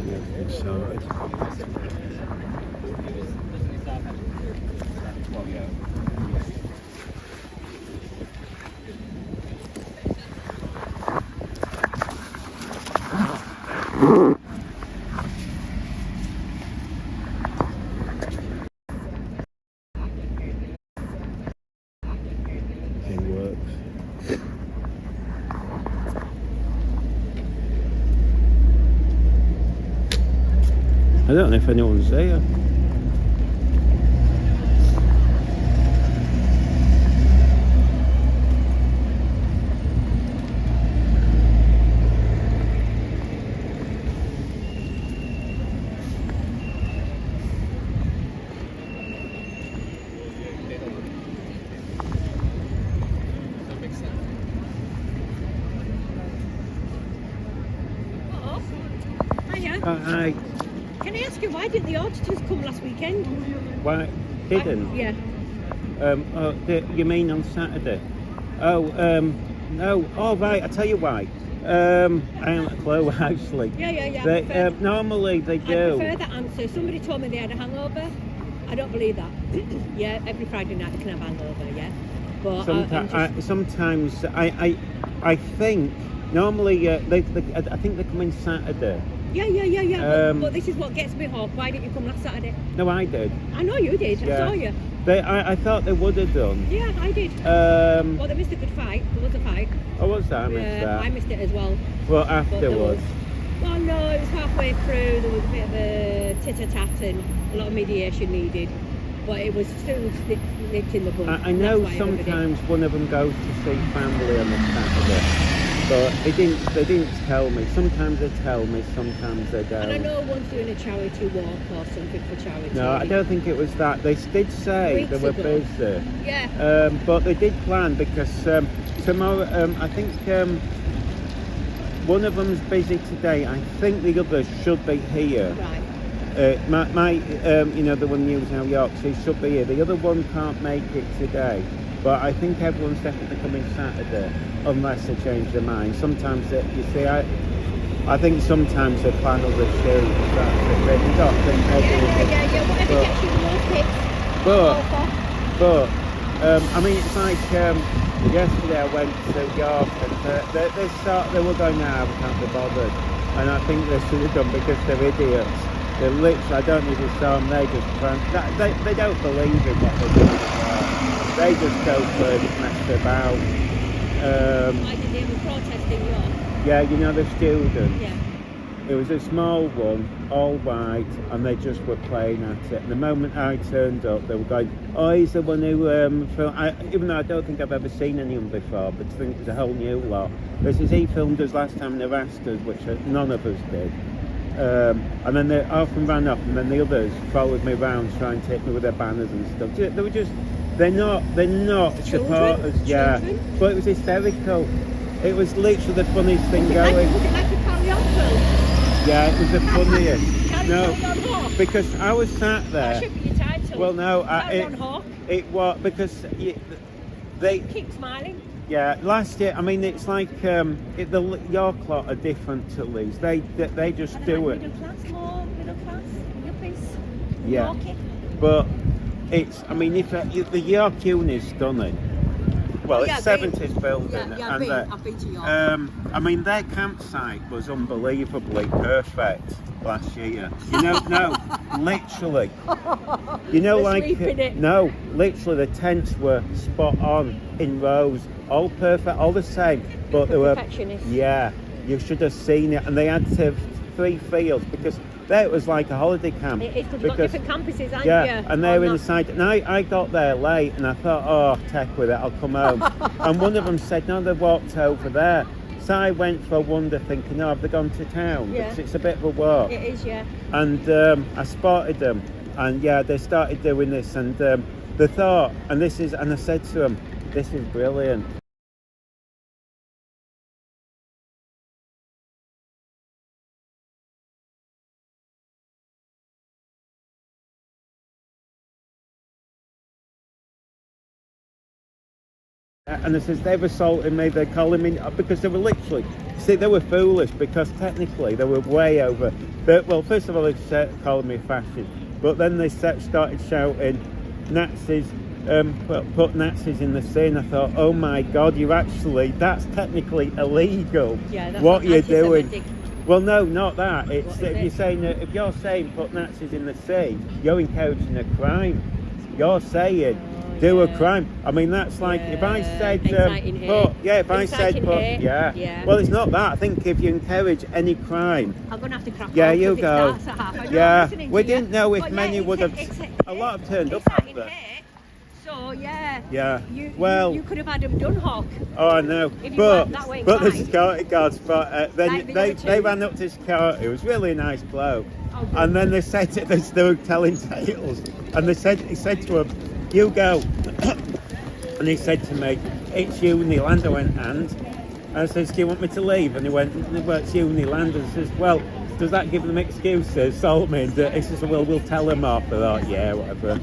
getting everything sorted. It works. I don't know if anyone's there. Hi. Can I ask you, why didn't the auditors come last weekend? Why didn't? Yeah. You mean on Saturday? Oh, no. Oh, right. I tell you why. I haven't a clue actually. Yeah. They, normally they do. I prefer that answer. Somebody told me they had a hangover. I don't believe that. Yeah, every Friday night they can have hangover. Yeah, but sometimes I think normally I think they come in Saturday. Yeah. But this is what gets me hot. Why didn't you come last Saturday? No, I did. I know you did. Yeah. I saw you. I thought they would have done. Yeah, I did. Well, they missed a good fight. There was a fight. Oh, was that? I missed that. I missed it as well. Well, afterwards. Well, no, it was halfway through. There was a bit of a tit-a-tat and a lot of mediation needed. But it was still nipped in the bud. I know sometimes one of them goes to see family on the Saturday. But they didn't tell me. Sometimes they tell me, sometimes they don't. And I know one's doing a charity walk or something for charity. No, I don't think it was that. They did say they were busy. Yeah. But they did plan because tomorrow, I think one of them's busy today. I think the others should be here. Right. The one using New York, she should be here. The other one can't make it today. But I think everyone's definitely coming Saturday, unless they change their mind. Sometimes, I think sometimes they plan other shows. That's it. They've got things. Yeah. Whatever gets you the most hits. But I mean, it's like yesterday I went to York and they were going, nah, we can't be bothered. And I think they should have done because they're idiots. They're literally, I don't know if you saw them, they don't believe in what they're doing. They just go for mess about. Why did they have a protest in York? Yeah, you know the students. Yeah. It was a small one, all white, and they just were playing at it. And the moment I turned up, they were going, "Oh, he's the one who filmed." Even though I don't think I've ever seen anyone before, but I think it's a whole new lot. This is he filmed us last time in the Rastas, which none of us did. And then they often ran off, and then the others followed me around trying to hit me with their banners and stuff. They were just, they're not supporters. Yeah, but it was hysterical. It was literally the funniest thing going. Was it like a carry-on film? Yeah, it was the funniest. No, because I was sat there. That should be your title. Well, no, it was because they keep smiling. Yeah, last year, I mean, it's like the York lot are different to Leeds. They just do it. Middle class, yuppies. Yeah, but it's, I mean, if the York uni is stunning. Well, it's 70s building, yeah, and I've been to York. I mean, their campsite was unbelievably perfect last year. You know, no, literally. You know, no, literally the tents were spot on in rows, all perfect, all the same. But they were, yeah, you should have seen it, and they had 3 fields because there it was like a holiday camp. It is, because you've got different campuses, haven't you? And they were inside. And I got there late, and I thought, oh, heck with it, I'll come home. And one of them said, no, they walked over there. So I went for a wonder, thinking, oh, have they gone to town? Yeah. Because it's a bit of a walk. It is, yeah. And I spotted them, and yeah, they started doing this, and they thought, and I said to them, this is brilliant. And they says they've assaulted me. They're calling me because they were literally. See, they were foolish because technically they were way over. Well, first of all, they said calling me a fascist, but then they started shouting Nazis. Put Nazis in the sea, and I thought, oh my God, that's technically illegal. Yeah, that's what you're doing. Well, no, not that. It's you're saying that if you're saying put Nazis in the sea, you're encouraging a crime. You're saying do a crime. I mean, that's like if I said if I said well, it's not that. I think if you encourage any crime, I'm gonna have to crack yeah, off you go. We didn't know if many would have. A lot have turned up after. So yeah. You could have had them done, Hawk. Oh, I know. But the security guards, then they ran up to the security. It was really a nice bloke. Oh, and then they said they were telling tales, and he said to him, "You go," and he said to me, "It's Uniland." I went, and I said, "Do you want me to leave?" And he went, "Well, it's Uniland." And I says, "Well, does that give them excuses?" Assault me. And he says, "Well, we'll tell them off." I thought, yeah, whatever.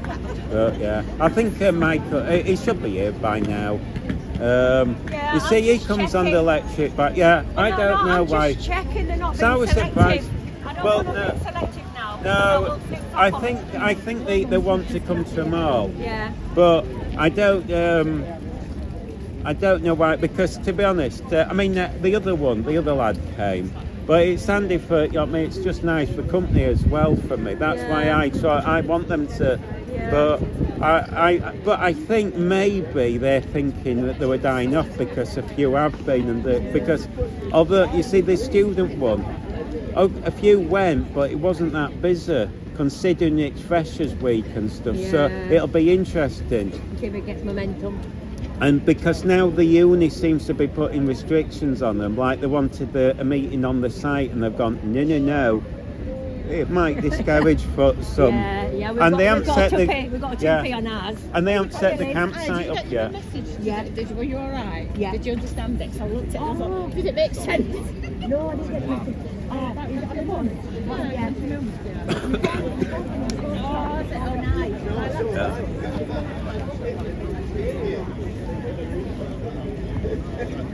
But yeah, I think Michael, he should be here by now. You see, he comes on the electric, but yeah, I don't know why. Just checking they're not So I was surprised. I don't want to be selective now. No, I think they want to come to them all. Yeah. But I don't know why, because to be honest, I mean the other lad came. But it's handy for, I mean, it's just nice for company as well for me. That's why I want them to. But I think maybe they're thinking that they were dying off because a few have been, and because although you see the student one, a few went, but it wasn't that busy considering it's Freshers' Week and stuff. Yeah. So it'll be interesting. If it gets momentum. And because now the uni seems to be putting restrictions on them, like they wanted a meeting on the site and they've gone, no, it might discourage for some. Yeah, we've got a 2p on ours. And they haven't set the campsite up yet. Were you alright? Yeah. Did you understand it? So I looked at it and I thought, did it make sense? No, I didn't get the message. Oh, that was on the phone? Yeah. Oh, nice.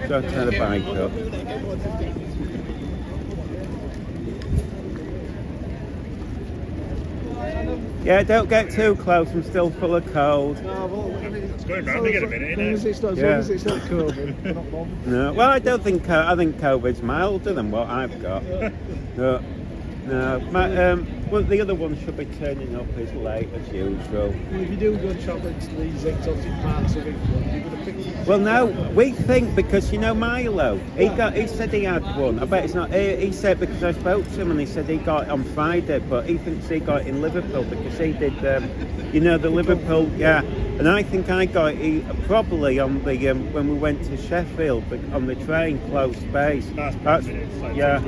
So turn the bike up. Yeah, don't get too close, I'm still full of cold. It's going round again a minute, isn't it? As long as it's not COVID, not long. No, well, I think COVID's milder than what I've got. No, well, the other one should be turning up as late as usual. Well, if you do go and travel into these exotic parts of England, you're going to pick. Well, no, we think because Milo, he said he had one. I bet it's not. He said because I spoke to him and he said he got it on Friday, but he thinks he got it in Liverpool because he did, the Liverpool, yeah. And I think I got it probably on the when we went to Sheffield on the train close space. That's yeah.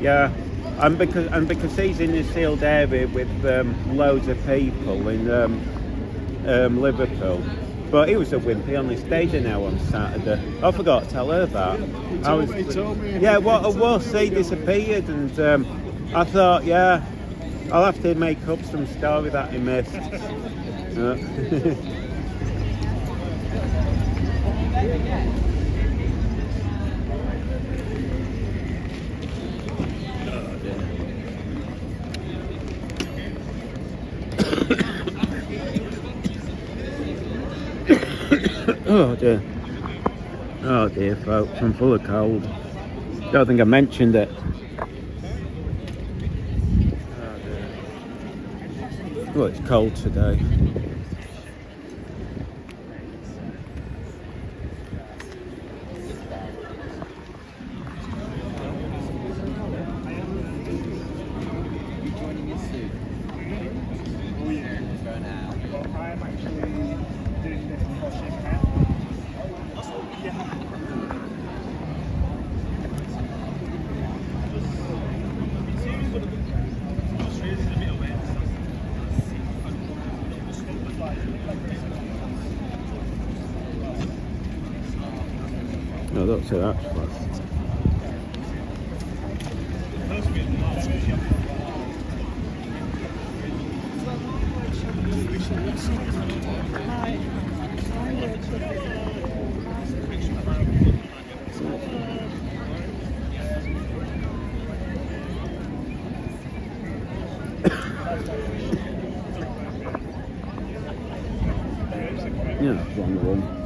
Yeah. And because he's in a sealed area with loads of people in Liverpool. But he was a wimpy on the stage now on Saturday. I forgot to tell her that. He told me. Yeah, what a wuss, he disappeared, and I thought, yeah, I'll have to make up some story that he missed. Oh dear folks, I'm full of cold. Don't think I mentioned it. Well, it's cold today. No, that's it, actually. Yeah, wrong one.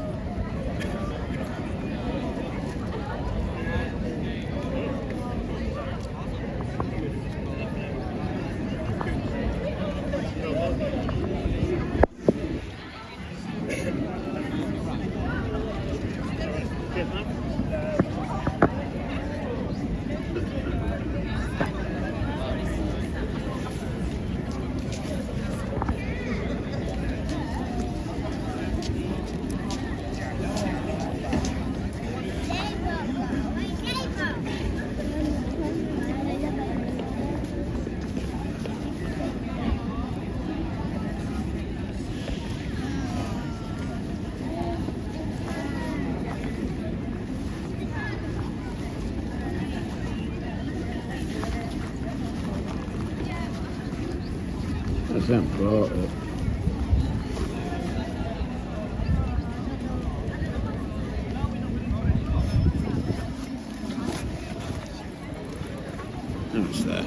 I haven't bought it. What's there?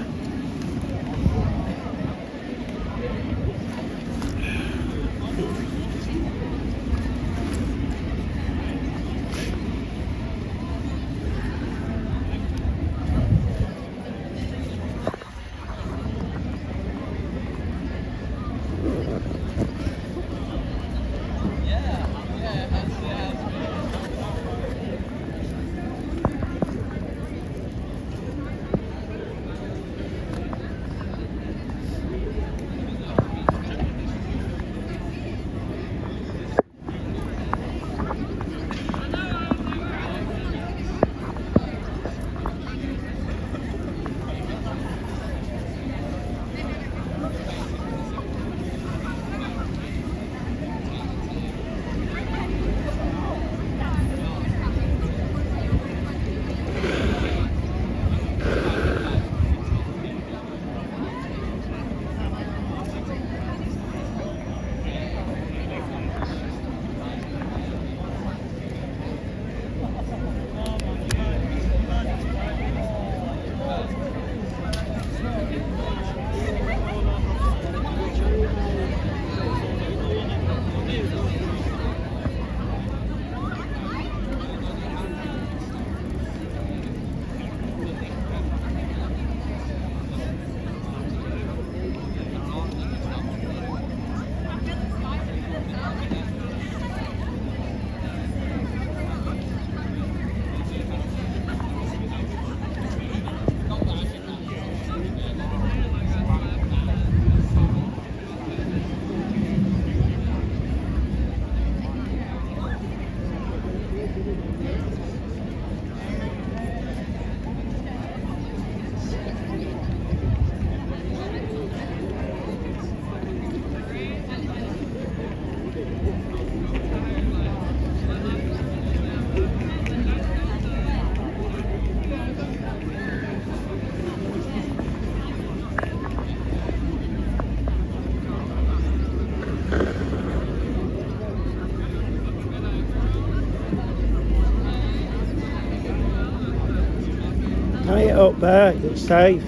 Tie it up there, it's safe.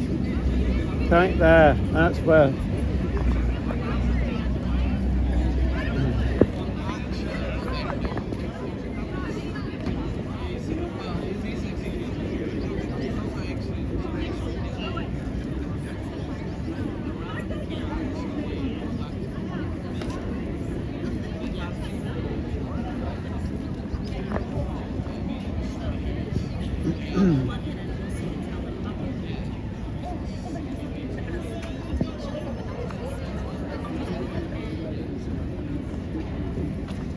Right there, that's where.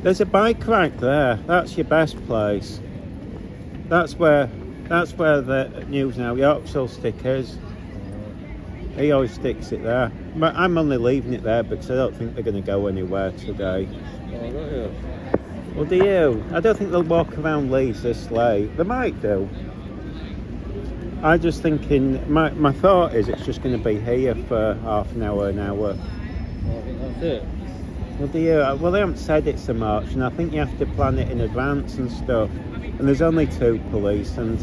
There's a bike rack there. That's your best place. That's where the News Now Yorkshire stickers. He always sticks it there. But I'm only leaving it there because I don't think they're going to go anywhere today. Oh, don't you? Well, do you? I don't think they'll walk around Leeds this late. They might do. I'm just thinking, my thought is it's just going to be here for half an hour, an hour. I think that's it. Well, do you? Well, they haven't said it's a march, and I think you have to plan it in advance and stuff. And there's only 2 police, and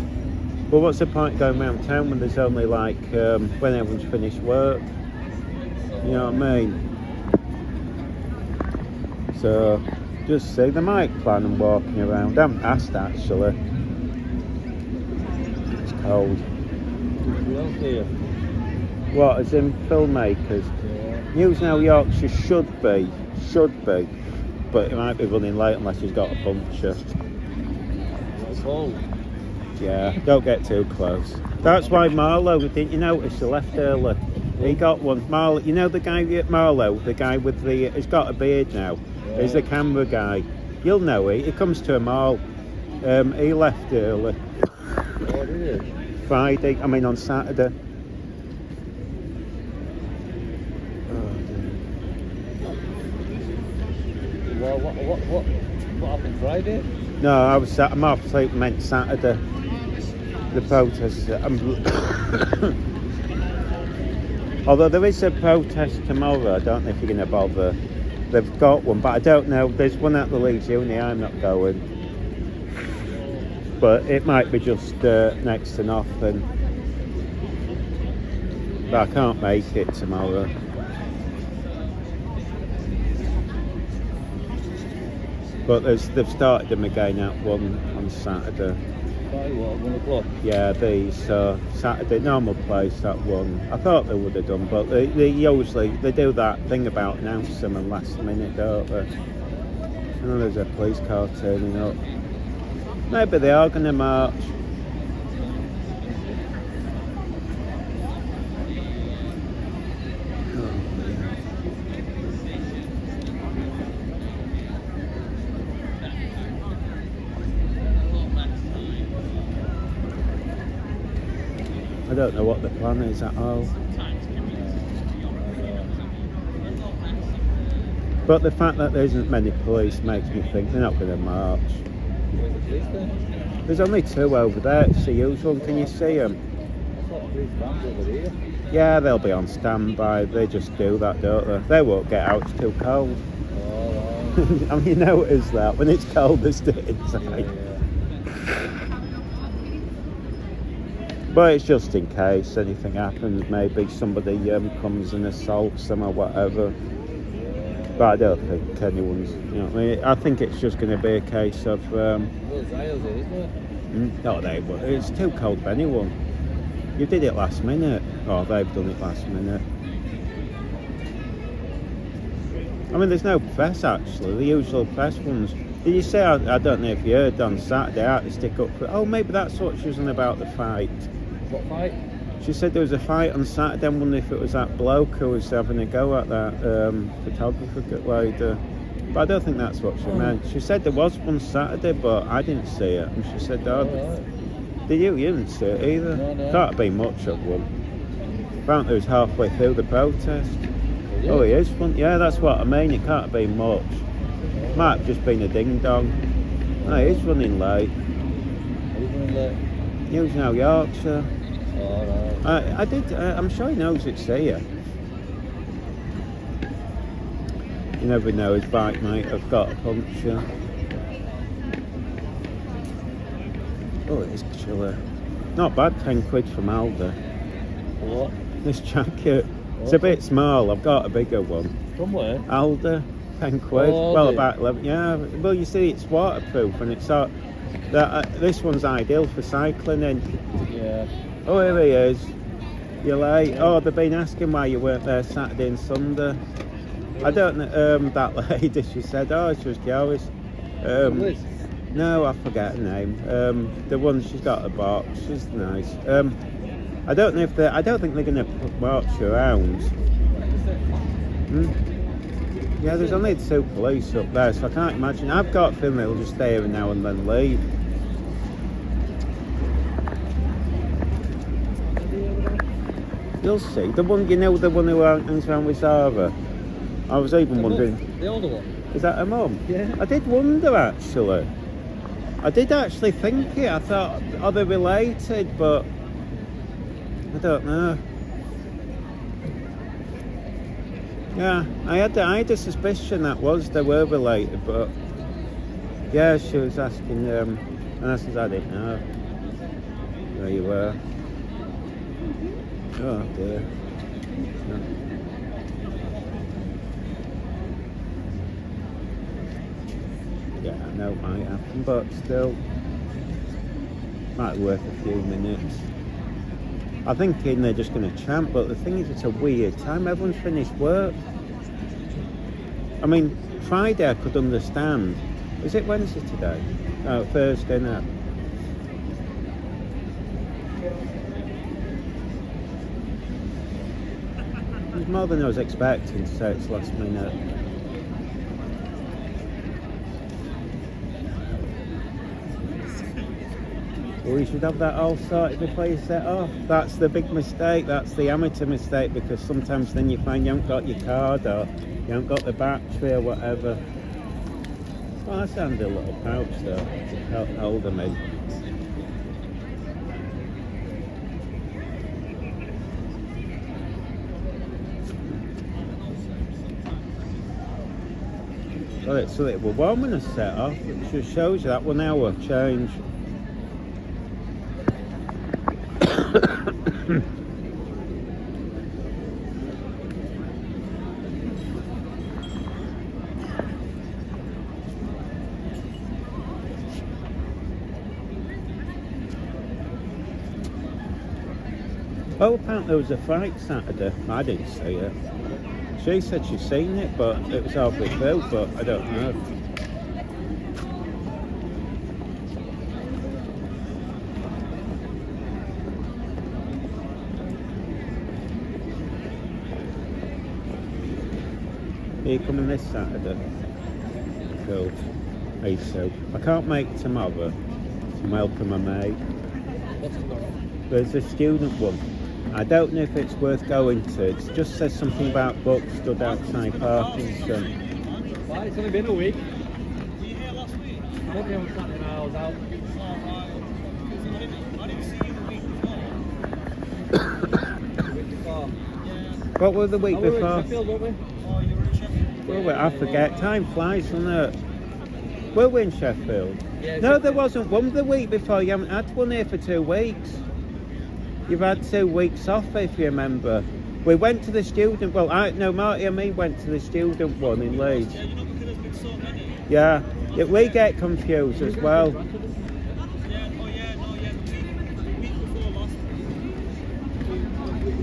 well, what's the point going around town when there's only like when everyone's finished work? You know what I mean? So, just see, they might plan on walking around. I haven't asked actually. It's cold. What, as in filmmakers? Yeah. News Now Yorkshire should be, but it might be running late unless he's got a puncture. It's cold. Yeah, don't get too close. That's why Marlowe, didn't you notice, he left early? He got one. Marlowe, you know the guy at Marlowe, the guy with the, he's got a beard now. Yeah. He's the camera guy. You'll know it. He comes to them all. He left early. Oh, did he? Friday, I mean on Saturday. Well, what happened Friday? No, I'm off sleep, meant Saturday. The protest. Although there is a protest tomorrow, I don't know if you're going to bother. They've got one, but I don't know. There's one at the Leeds Uni, I'm not going. But it might be just next to nothing. But I can't make it tomorrow. But they've started them again at 1 on Saturday. By what, 1 o'clock? Yeah, these Saturday normal place at 1. I thought they would have done, but they usually do that thing about announcing them last minute, don't they? I know there's a police car turning up. Maybe they are going to march. I don't know what the plan is at all. But the fact that there isn't many police makes me think they're not going to march. There's only 2 over there. It's the usual. Can you see them? Yeah, they'll be on standby. They just do that, don't they? They won't get out. It's too cold. I mean, you notice that when it's cold, they stay inside. But it's just in case anything happens. Maybe somebody comes and assaults them or whatever. But I don't think anyone's, you know, I mean, I think it's just going to be a case of. No, it's too cold for anyone. You did it last minute. Oh, they've done it last minute. I mean, there's no press actually. The usual press ones. Did you say? I don't know if you heard on Saturday. I had to stick up for. Oh, maybe that's what she was on about the fight. What fight? She said there was a fight on Saturday. I'm wondering if it was that bloke who was having a go at that photographer lady. But I don't think that's what she meant. She said there was one Saturday, but I didn't see it. And she said, did you? You didn't see it either? No. Can't be much of one. Apparently it was halfway through the protest. Oh, it is fun. Yeah, that's what I mean. It can't be much. Might have just been a ding-dong. No, it is running late. News Now Yorkshire. I did. I'm sure he knows it's here. You never know. His bike might have got a puncture. Oh, it is chilly. Not bad. £10 from Aldi. What? This jacket. It's a bit small. I've got a bigger one. From where? Aldi. £10. Oh, well, about 11. Yeah. Well, you see, it's waterproof, and it's sort. This one's ideal for cycling in. Yeah. Oh, here he is. You're late. Oh, they've been asking why you weren't there Saturday and Sunday. I don't know. That lady, she said, oh, she was curious. No, I forget her name. The one, she's got a box. She's nice. I don't know if I don't think they're going to march around. Yeah, there's only 2 police up there, so I can't imagine. I've got a feeling they'll just stay every now and then leave. You'll see. The one, you know, the one who hangs around with Zara. I was even wondering. The older one? Is that her mum? Yeah. I did wonder actually. I did actually think it. I thought, are they related? But I don't know. Yeah, I had a suspicion that they were related, but yeah, she was asking, and I said I didn't know. There you were. Oh dear. Yeah, I know it might happen, but still, might be worth a few minutes. I think they're just going to chant, but the thing is, it's a weird time. Everyone's finished work. I mean, Friday I could understand. Is it Wednesday today? No, Thursday now. It's more than I was expecting, so it's last minute. Well, you should have that all sorted before you set off. That's the big mistake. That's the amateur mistake, because sometimes then you find you haven't got your card or you haven't got the battery or whatever. Well, I found a little pouch though to help hold them in. Well, it's so it was warm when I set off. It just shows you that 1 hour change. Oh, apparently there was a fight Saturday. I didn't see it. She said she'd seen it, but it was halfway through, but I don't know. Are you coming this Saturday? Cool. Me too. I can't make tomorrow. I'm helping my mate. There's a student one. I don't know if it's worth going to. It just says something about books stood outside Parkinson. Why? It's only been a week. Were you here last week? I won't be on Saturday now, I was out. I didn't see you the week before. What was the week We were before? in Sheffield, weren't we? Oh, you were in Sheffield. Well, I forget. Time flies, doesn't it? Were we in Sheffield? Yeah, No, there wasn't one the week before. You haven't had one here for 2 weeks. You've had 2 weeks off, if you remember. We went to the student. Well, Marty and me went to the student one in Leeds. Yeah, you know, because there's been so many. Yeah, we get confused as well. Yeah, the week before last.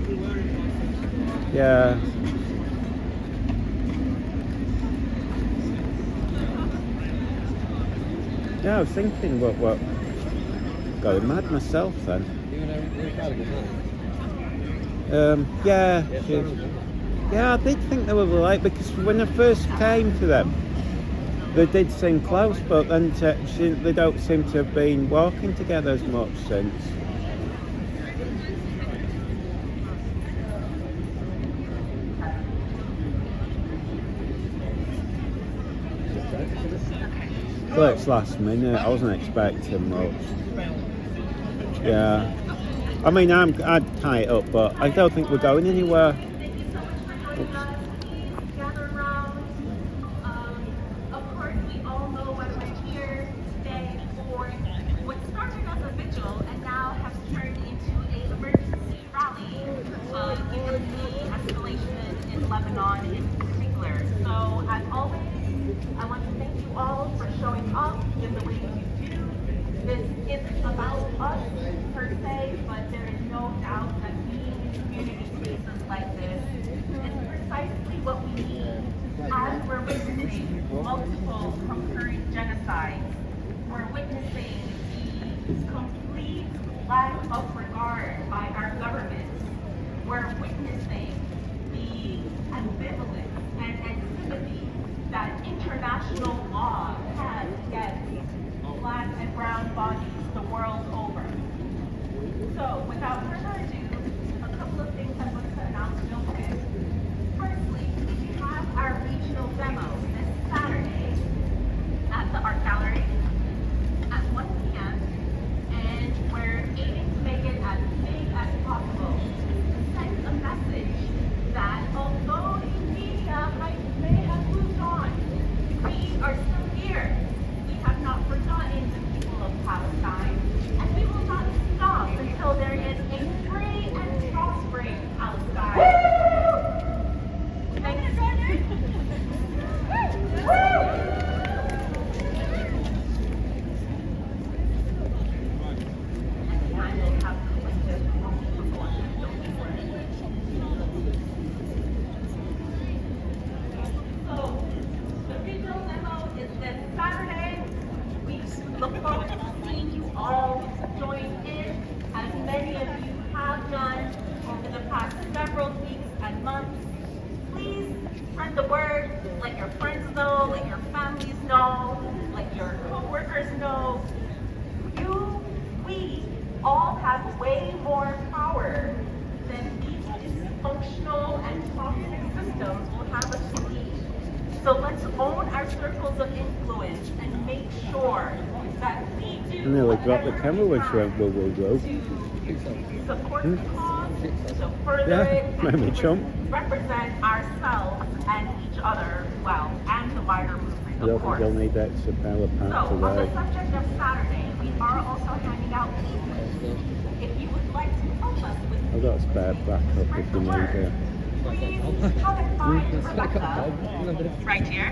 We were in Yeah. Yeah, I was thinking, what? Going mad myself then. Yeah. Yeah, I did think they were late, because when I first came to them, they did seem close, but then they don't seem to have been walking together as much since. Well, it's last minute. I wasn't expecting much. Yeah. I mean, I'd tie it up, but I don't think we're going anywhere. Oops. Gather around. Of course, we all know why we're here today for what started as a vigil and now has turned into an emergency rally, given the escalation in Lebanon in particular. So, as always, I want to thank you all for showing up in the way you do. This isn't about us per se, but there is no doubt that being in community spaces like this is precisely what we need as we're witnessing multiple concurrent genocides. We're witnessing the complete lack of regard by our governments. We're witnessing the ambivalence and antipathy that international law has against Black and brown bodies the world over. So, without further ado, a couple of things I want to announce real quick. Firstly, we have our regional demo this Saturday at the Art Gallery at 1 p.m. And we're aiming to make it as big as possible to send a message that although the media may have moved on, we are still here. We have not forgotten the people of Palestine, and we will not stop until there is a free spread the word, let your friends know, let your families know, let your co-workers know. We all have way more power than these dysfunctional and toxic systems will have us believe. So let's own our circles of influence and make sure that we do I nearly dropped the camera when she went, whoa, whoa, whoa. to support the cause, to further it, made me and to jump. represent ourselves and each other well, and the wider movement, I don't of think course. you'll need extra power So, pack on the today. subject of Saturday, we are also handing out leaflets. If you would like to help us with I've got a spare backup if you need it. please come and find It's like a Rebecca dog. right here,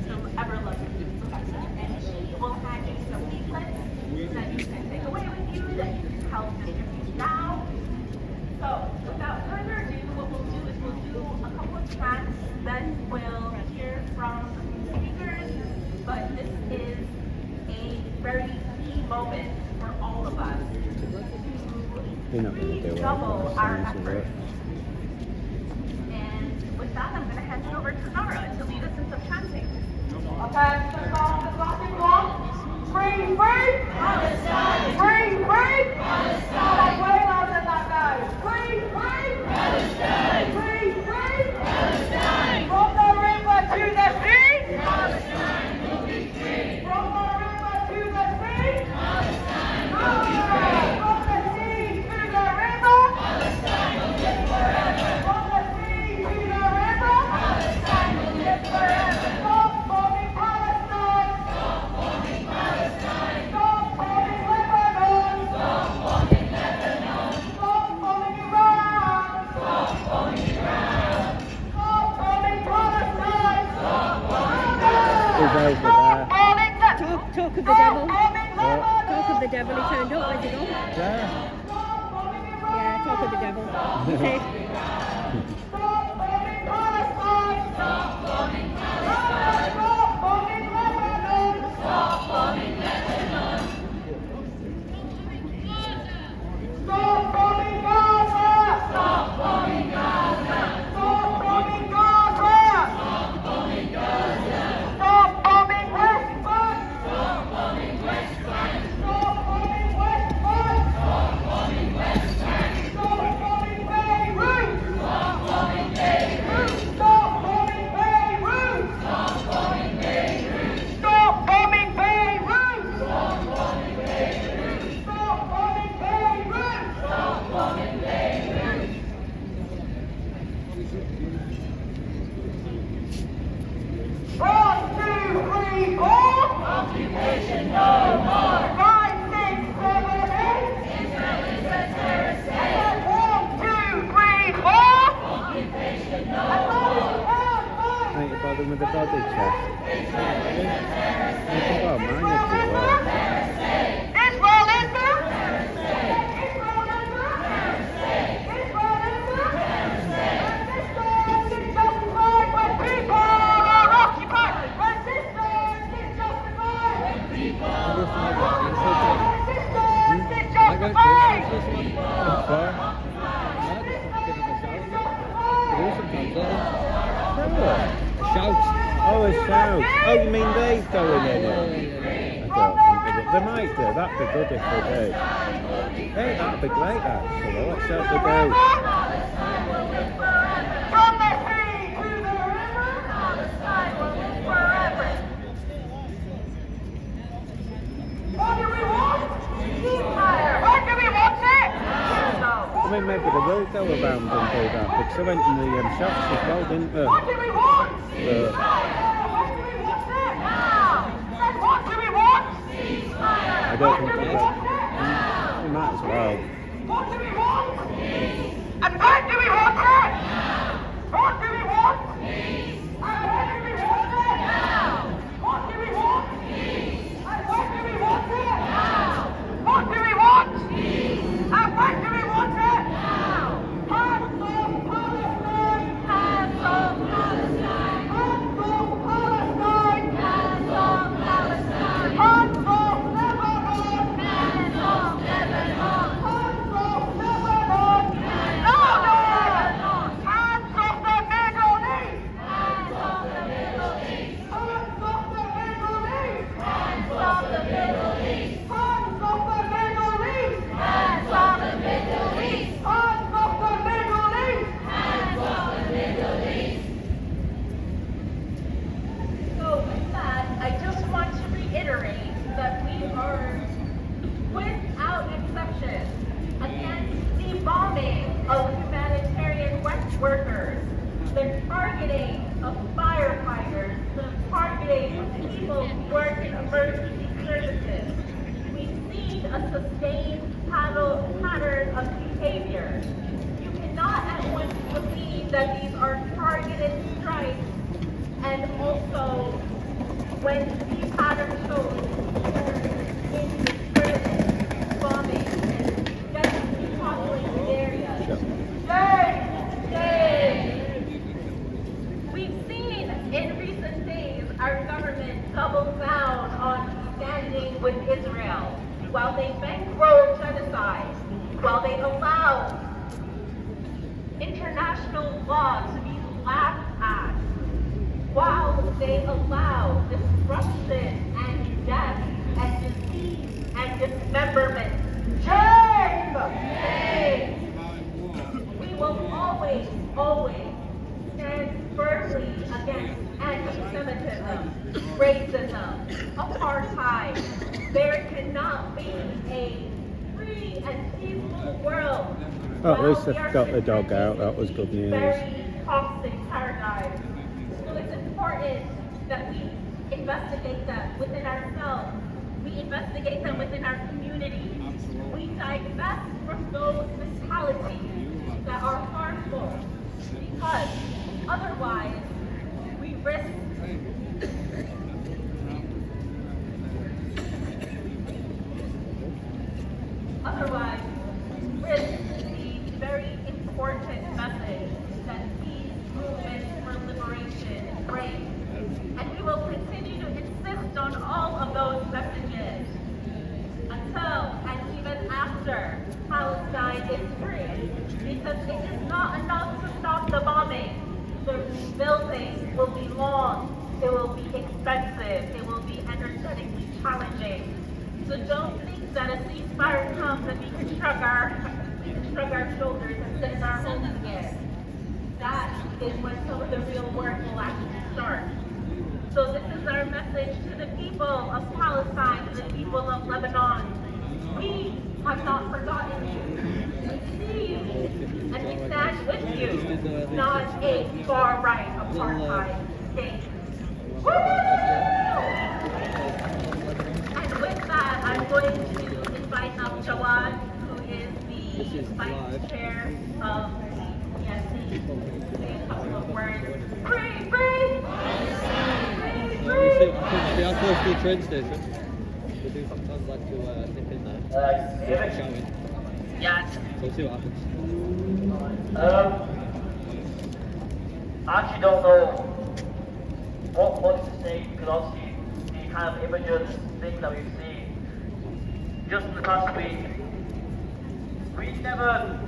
the ever-loving Rebecca, and she will hand you some leaflets that you can take away with you, that you can help distribute now. So, without further ado, what we'll do is we'll do a couple of chats, then we'll hear from the speakers, but this is a very key moment for all of us You're not going to do it. redouble That our sounds of it. efforts. And with that, I'm going to hand it over to Zara to lead us in some chanting. Okay, so the classic one. Free, free! Palestine! Free, free! Palestine! Like way louder than that, guys. Free, free! Palestine! Free, free! Palestine! From the river to the sea! Palestine will be free! From the river to the sea! Palestine will be free! From the sea to the river! Palestine will live forever! From the sea to the river! Palestine will live forever! Stop bombing Palestine! Stop bombing Palestine! Stop bombing Lebanon! Stop bombing Lebanon! Stop bombing Iran! Stop bombing Iran! Stop bombing Palestine! Stop bombing Who's over there? Stop bombing Talk of the Stop devil. bombing Lebanon! Talk of the devil. He turned up. Where's he gone? There. Stop bombing Iran! Yeah, talk of the devil. He said, Stop bombing Palestine! Stop bombing Palestine! Stop bombing Lebanon! Stop bombing Lebanon! Stop bombing Gaza! Stop bombing Gaza! Stop bombing Gaza! Stop bombing Gaza! Stop bombing West Bank! Stop bombing West Bank! Stop bombing West Bank! Stop bombing West Bank! Stop bombing Beirut! Stop bombing Beirut! Stop bombing Beirut! Stop bombing Beirut! Stop bombing Beirut! Stop bombing Beirut! Stop bombing Beirut! Stop bombing Beirut! 1, 2, 3, 4. Occupation no more. 5, 6, 7, 8. Israel is a terrorist state. 1, 2, 3, 4. Occupation no more. Ain't you bothered with the body check? You can go on mine if you want. Israel is the Israel is the Israel is the resistance is justified when people are occupied. Resistance is justified when people are occupied. Resistance is justified. That's fine. Shout. Oh, a shout. Oh, you mean they going in it? I don't think they might do. That'd be good if they do. Hey, that'd be great actually. Let's hope they do. From the sea to the river, Palestine will live forever. What do we want? Ceasefire. What do we want it? I mean, maybe they will go around and do that because they went in the shops as well, didn't they? What do we want? Ceasefire. What do we want it? Now. Said what do we want? Ceasefire. I don't What think do we they want will. it? We might as well. What do we want? And when do we want it? What do we want? And when do we want it? What do we want? And when do we want it? What do we want? And when do we want it? Hands off Palestine! Hands off Palestine! Hands off Palestine! Hands off Palestine! Hands off Lebanon! Hands off Lebanon! Hands off Lebanon! Louder! workers. They're targeting firefighters. They're targeting people who work in emergency services. We've seen a sustained pattern of behavior. You cannot at once believe that these are targeted strikes, and also when these patterns show in bombing and densely populated areas. We've seen in recent days our government double down on standing with Israel while they bankroll genocide, while they allow international law to be laughed at, while they allow destruction and death and disease and dismemberment. Shame! We will always, always stand firmly against anti-Semitism, racism, apartheid. There cannot be a free and peaceful world. Oh, at least they've got the dog out. That was good news. Very toxic paradigm. So it's important that we investigate that within ourselves. We investigate them within our communities. We divest from those mentalities that are harmful, because otherwise we risk the very important message that these movements for liberation bring. And we will continue to insist on all of those messages until and even after Palestine is free. Because it is not enough to stop the bombing. The rebuilding will be long, it will be expensive, it will be energetically challenging. So don't think that a ceasefire comes and we can shrug our shoulders and sit in our homes again. That is when some of the real work will actually start. So this is our message to the people of Palestine, to the people of Lebanon. We have not forgotten you. We see you, and we stand with you, not a far-right apartheid state. Woo! And with that, I'm going to invite up Jawad, who is the vice chair of the PSC, to say a couple of words. Free, free! We are close to the train station. We do sometimes like to nip in there. Shouting. Yes. So we'll see what happens. I actually don't know what to say, because obviously the kind of images, things that we've seen just in the past week, we never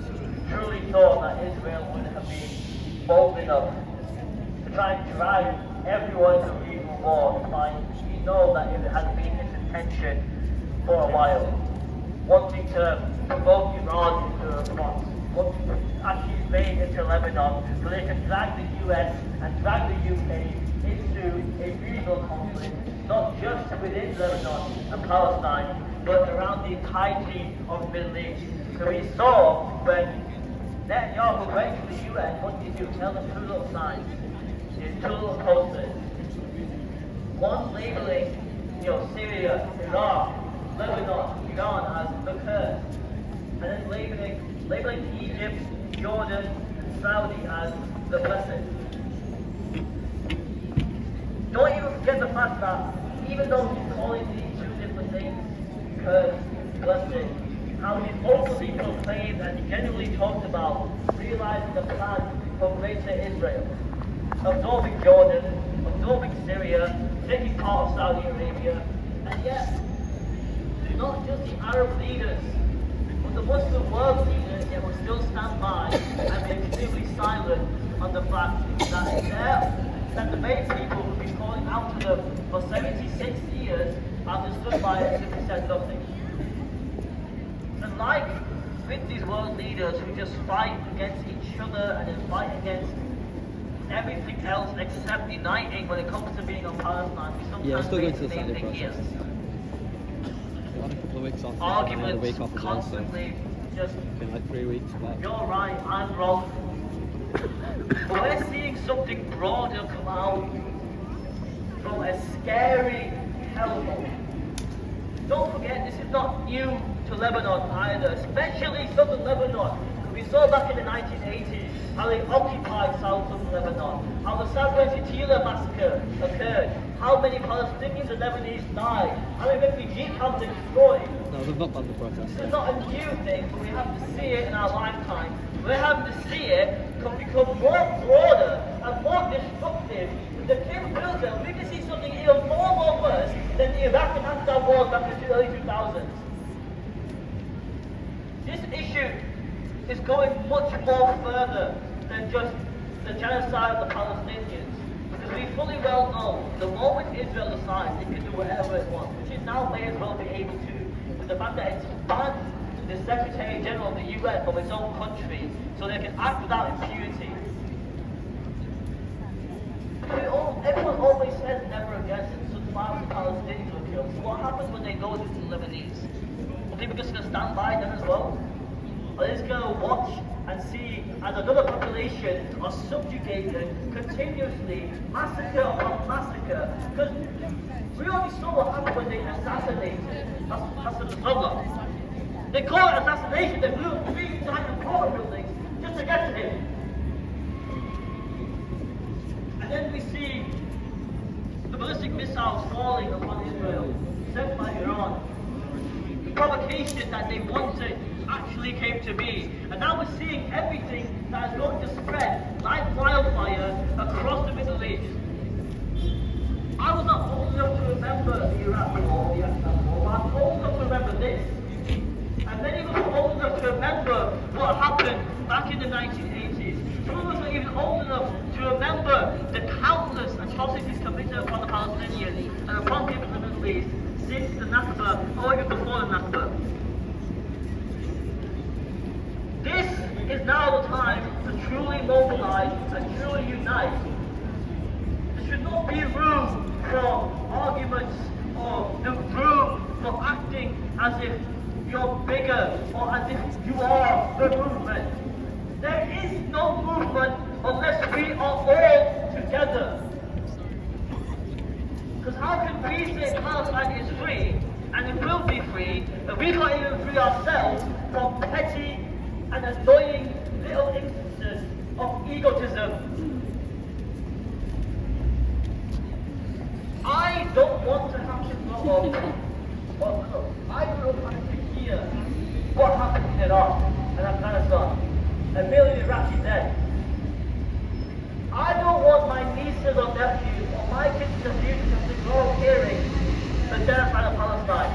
truly thought that Israel would have been bold enough to try and drive everyone to legal war. Like, we know that it has been its intention for a while, wanting to provoke Iran into a response, wanting to actually invade into Lebanon so they can drag the US and drag the UK into a regional conflict, not just within Lebanon and Palestine, but around the entirety of the Middle East. So we saw when Netanyahu went to the US, what did he do? Tell them two little signs, two little posters. One labeling, Syria, Iraq, Lebanon, Iran as the curse, and then labeling Egypt, Jordan, and Saudi as the blessed. Don't even forget the fact that even though he's calling these two different things, curse, blessed, how he's openly proclaimed and genuinely talked about realizing the plan for greater Israel, absorbing Jordan, absorbing Syria, taking part of Saudi Arabia, and yet, not just the Arab leaders, but the Muslim world leaders yet will still stand by and be extremely silent on the fact that the main people who've been calling out to them for 76 years have just stood by and simply said nothing. And like with these world leaders who just fight against each other and then fight against everything else except uniting when it comes to being on Palestine, we sometimes still going face to the the same Saturday thing here. process. We've had a couple of weeks off. Arguments a week off as well, so constantly just, it's been like 3 weeks back. you're right, I'm wrong. But we're seeing something broader come out from a scary hellhole. Don't forget, this is not new to Lebanon either, especially southern Lebanon. We saw back in the 1980s how they occupied southern Lebanon, how the Sabra massacre occurred, how many Palestinians and Lebanese died, how many refugee camps they destroyed. No, they've not done the protest. This is not a new thing, but we have to see it in our lifetime. We're having to see it become more broader and more destructive. The capability, we can see something even more worse than the Iraq and Afghan wars back in the early 2000s. This issue is going much more further than just the genocide of the Palestinians. Because we fully well know the moment Israel decides it can do whatever it wants, which it now may as well be able to, with the fact that it's banned the Secretary General of the UN from its own country so they can act without impunity. Everyone always says never again since some thousands of Palestinians were killed. So what happens when they go to the Lebanese? Are people just going to stand by them as well? Are they just going to watch and see as another population are subjugated continuously, massacre upon massacre? Because we already saw what happened when they assassinated Hassan Nasrallah. They call it assassination, they blew 3 giant apartment buildings just to get to him. And then we see the ballistic missiles falling upon Israel, sent by Iran. The provocation that they wanted actually came to be. And now we're seeing everything that is going to spread like wildfire across the Middle East. I was not old enough to remember the Iraq war, the Afghan war, but I'm old enough to remember this. And many of us are old enough to remember what happened back in the 1980s. Some of us are even old enough to remember the countless atrocities committed upon the Palestinians and upon people in the Middle East since the Nakba, or even before the Nakba. This is now the time to truly mobilize and truly unite. There should not be room for arguments or the room for acting as if you're bigger or as if you are the movement. There is no movement unless we are all together. Because how can we say Palestine is free, and it will be free, if we can't even free ourselves from petty and annoying little instances of egotism? I don't want to have to grow up. I grew up having to hear what happened in Iraq and Afghanistan. 1 million Iraqis dead. I don't want my nieces or nephews or my kids in the future to grow up hearing the genocide of Palestine.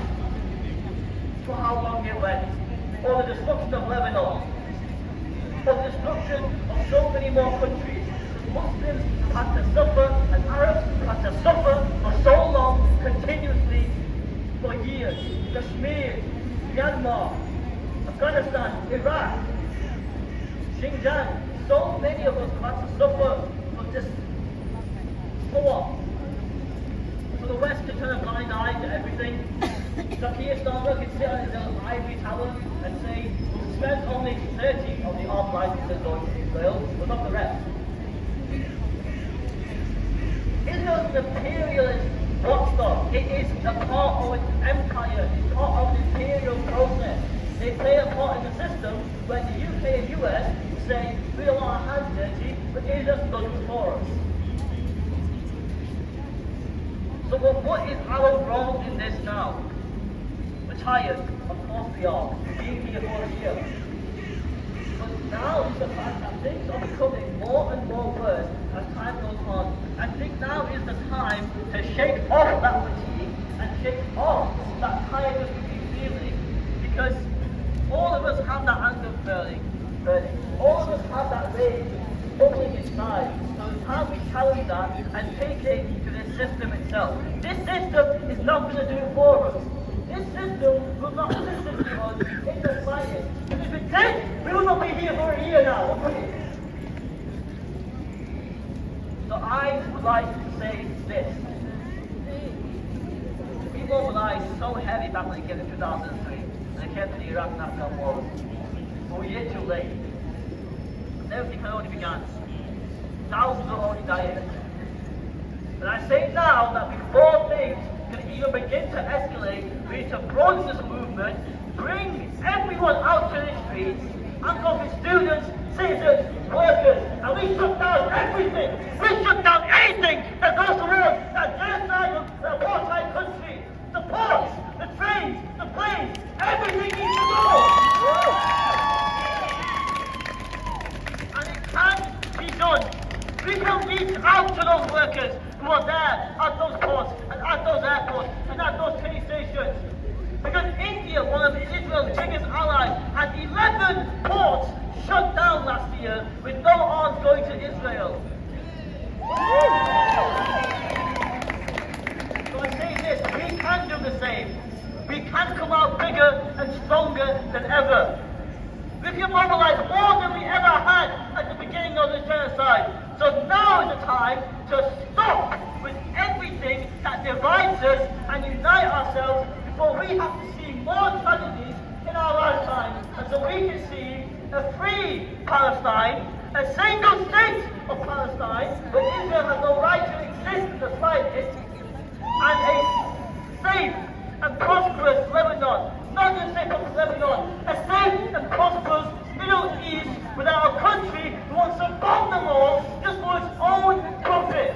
For how long it went. Or the destruction of Lebanon. Or the destruction of so many more countries. Muslims have to suffer and Arabs have to suffer for so long, continuously, for years. Kashmir, Myanmar, Afghanistan, Iraq, Xinjiang, so many of us have had to suffer for this. For what? For the West to turn a blind eye to everything. Keir Starmer can sit on his ivory tower and say, we'll spend only 30 of the armed licenses going to Israel, but not the rest. Israel is an imperialist watchdog. It is a part of an empire. It's part of an imperial process. They play a part in the system where the UK and US say, we don't want our hands dirty, but Israel doesn't do it for us. So what is our role in this now? We're tired, of course we are, being here for a year. But now is the fact that things are becoming more and more worse as time goes on. I think now is the time to shake off that fatigue and shake off that tiredness we've been feeling, because all of us have that anger burning. All of us have that rage bubbling inside. So it's time we challenge that and take it to the system itself. This system is not going to do it for us. This system will not listen to us in the slightest. If it did, we will not be here for a year now. So I would like to say this. We mobilized so heavy back when it came to 2003, and it came to the Iraq and Afghan wars. But we're yet too late. and everything had only begun. Thousands are already dying. And I say now that before things can even begin to escalate, we need to broaden this movement, bring everyone out to the streets, unconscious students, citizens, workers, and we shut down everything. We shut down anything that goes towards that genocide of the apartheid country. The ports, the trains, the planes, everything needs to go. And it can be done. We can reach out to those workers who are there at those ports and at those airports and at those train stations. Because India, one of Israel's biggest allies, had 11 ports shut down last year with no arms going to Israel. So I say this, we can do the same. We can come out bigger and stronger than ever. We can mobilize more than we ever had at the beginning of this genocide. So now is the time to stop with everything that divides us and unite ourselves before we have to see more tragedies in our lifetime. And so we can see a free Palestine, a single state of Palestine, where Israel has no right to exist in the slightest, and a safe and prosperous Lebanon. Not just safe and Lebanon, a safe and prosperous Middle East without a country who wants to bomb them all just for its own profit.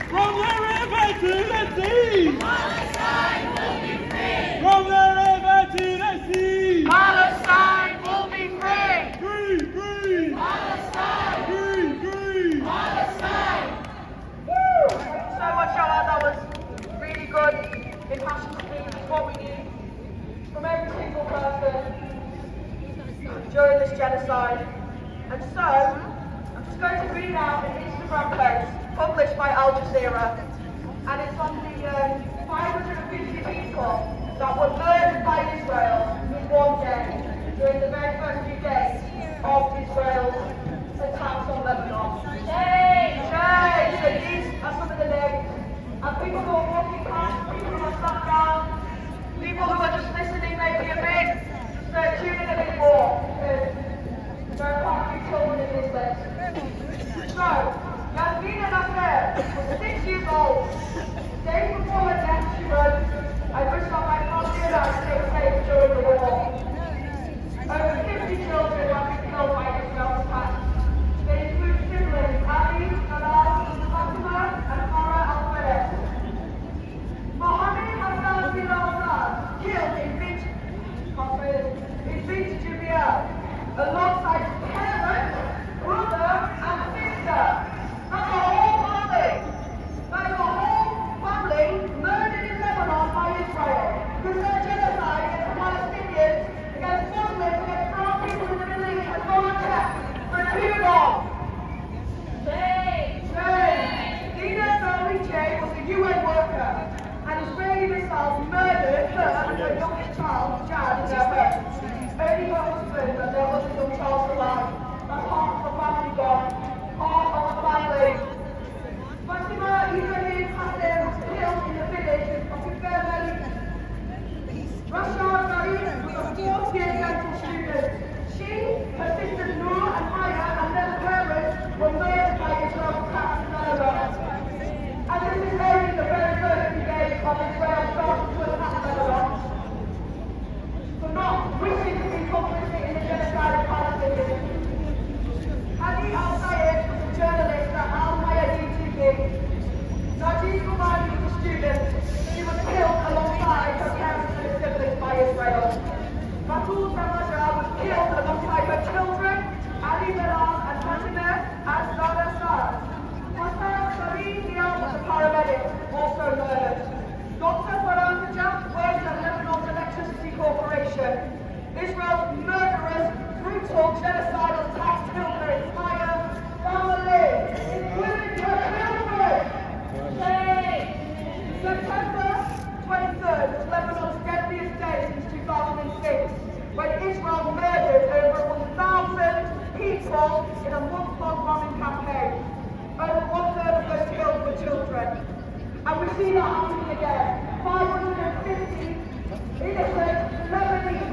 From the river to the sea! Palestine will be free! From the river to the sea! Palestine will be free! Free, free! Palestine! Free, free! Palestine! Woo! Thank you so much, Ella. That was really good. Impassioned speech is what we need from every single person during this genocide. And so, I'm just going to read out an Instagram post published by Al Jazeera, and it's on the 550 people that were murdered by Israel in one day during the very first few days of Israel's attacks on Lebanon. Shame! Shame! So these are some of the names. And people who are walking past, people who are sat down, people who are just listening maybe a bit, just tune in a bit more, because there are quite a few children in this list. So, Yasmina Nasser was 6 years old. Days before her death, she wrote, "I wish that my family and I stay safe during the war." Over 50 children have been killed by Israel's attacks. They include siblings Ali, Alaa, Fatima, and Farah al-Fares. Mohammed Hassan bin al-Assad, killed in Bint Jubair, alongside his parents, brother, and sister. That's a whole family. That is a whole family murdered in Lebanon by Israel. Because their genocide against the Palestinians, against Muslims, against brown people in the Middle East has gone unchecked for too long. Dina Zalice was a UN worker, and Israeli missiles murdered her and her youngest child, Jad, in their home. Only her husband and their other young child alive. That's half of the family gone. Half of the family. Fatima Ibrahim Hassan was killed in the village of Kifirmeli. Rasha Zarif was a 4th-year dental student. She, her sisters Noor and Maya, and their parents were murdered by Israel's attacks in Lebanon. And this is only the very first few days of Israel starting to attack Lebanon. For not wishing to be complicit in the genocide of Palestinians. Hadi al-Sayed was a journalist at Al-Mayadeen TV. Najib Kumari was a student. She was killed alongside her parents and her siblings by Israel. Matul Ramaja was killed alongside her children, Ali Bilal and Fatima and Zara Saad. Hassan Sharif was a paramedic, also murdered. Dr. Farhan Najaf worked at Lebanon's Electricity Corporation. Israel's murderous, brutal, genocidal attacks killed her entire family, including her children. September 23rd was Lebanon's deadliest day since 2006, when Israel murdered over 1,000 people in a month-long bombing campaign. Over 1/3 of those killed were children. And we see that happening again. 550 innocent Lebanese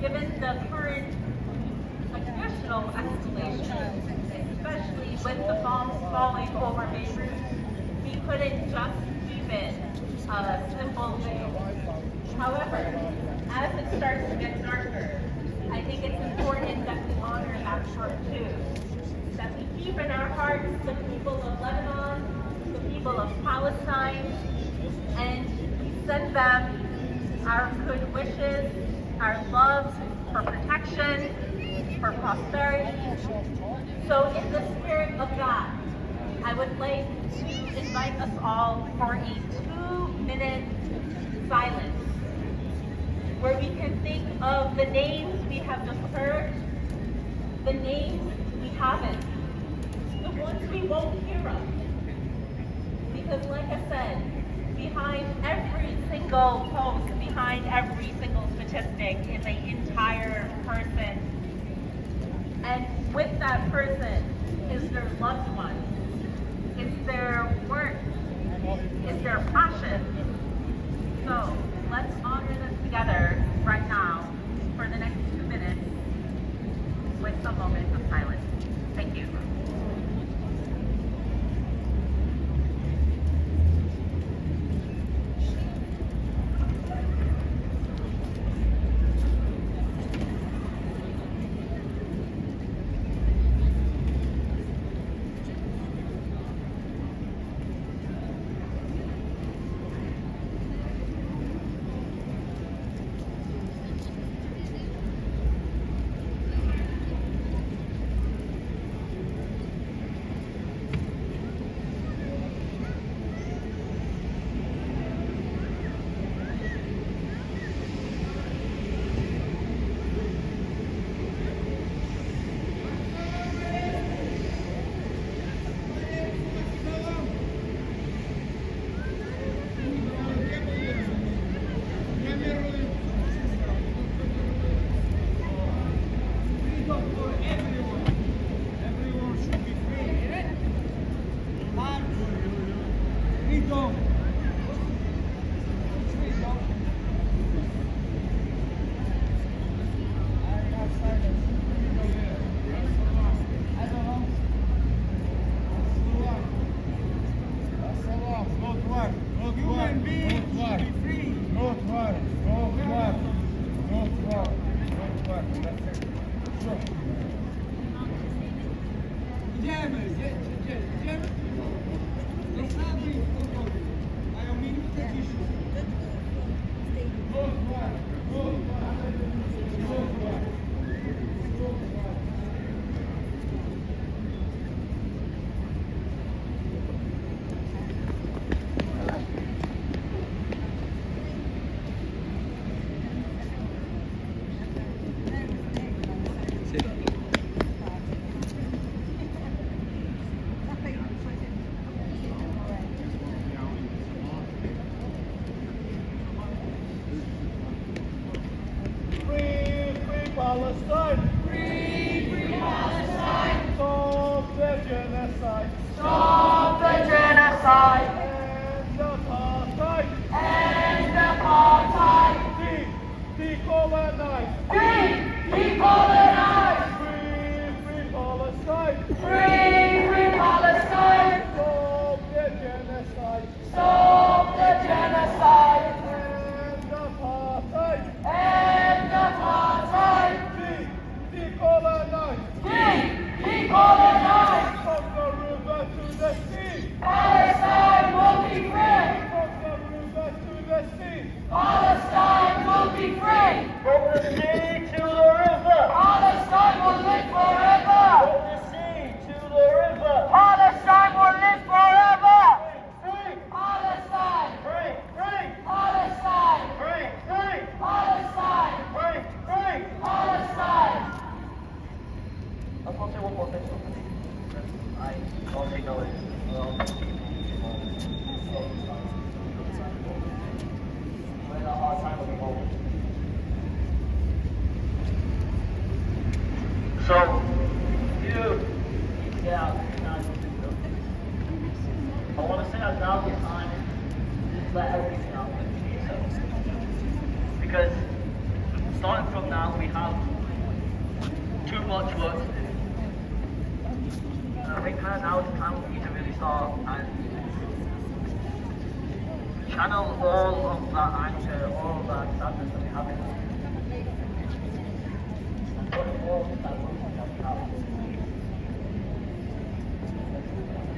given the current additional escalation, especially with the bombs falling over Beirut, we couldn't just keep it a simple day. However, as it starts to get darker, I think it's important that we honor that short too. That we keep in our hearts the people of Lebanon, the people of Palestine, and we send them our good wishes, our love for protection, for prosperity. So in the spirit of that, I would like to invite us all for a 2-minute silence, where we can think of the names we have just heard, the names we haven't, the ones we won't hear of. Because like I said, behind every single post, behind every single statistic is an entire person. And with that person is their loved one, it's their work, it's their passion. So let's honor them together right now for the next 2 minutes with a moment of silence. Thank you. Palestine! Free, free Palestine! Stop the genocide! Stop the genocide! End apartheid! End apartheid! Decolonize! Decolonize! Free, free Palestine! Free, free Palestine! Stop the genocide! Stop the genocide! End apartheid! End apartheid! Decolonize! Decolonize! From the river to the sea! Palestine will be free! From the river to the sea! Palestine will be free! From the sea to the river. Palestine will live forever! From the sea to the river. Palestine will live forever! Free, Palestine! free, free, Palestine! free, free, Palestine! free, free. Palestine! I was going to say one more thing. I don't take no. We're in a hard time at the moment. So, you get out there, not I want to say that now is time to let everything out. Because starting from now, we have too much work to do. And I think kind of now it's time for you to really start and channel all of that anger, all of that sadness that we have in us. And put it all into that emotion that we have.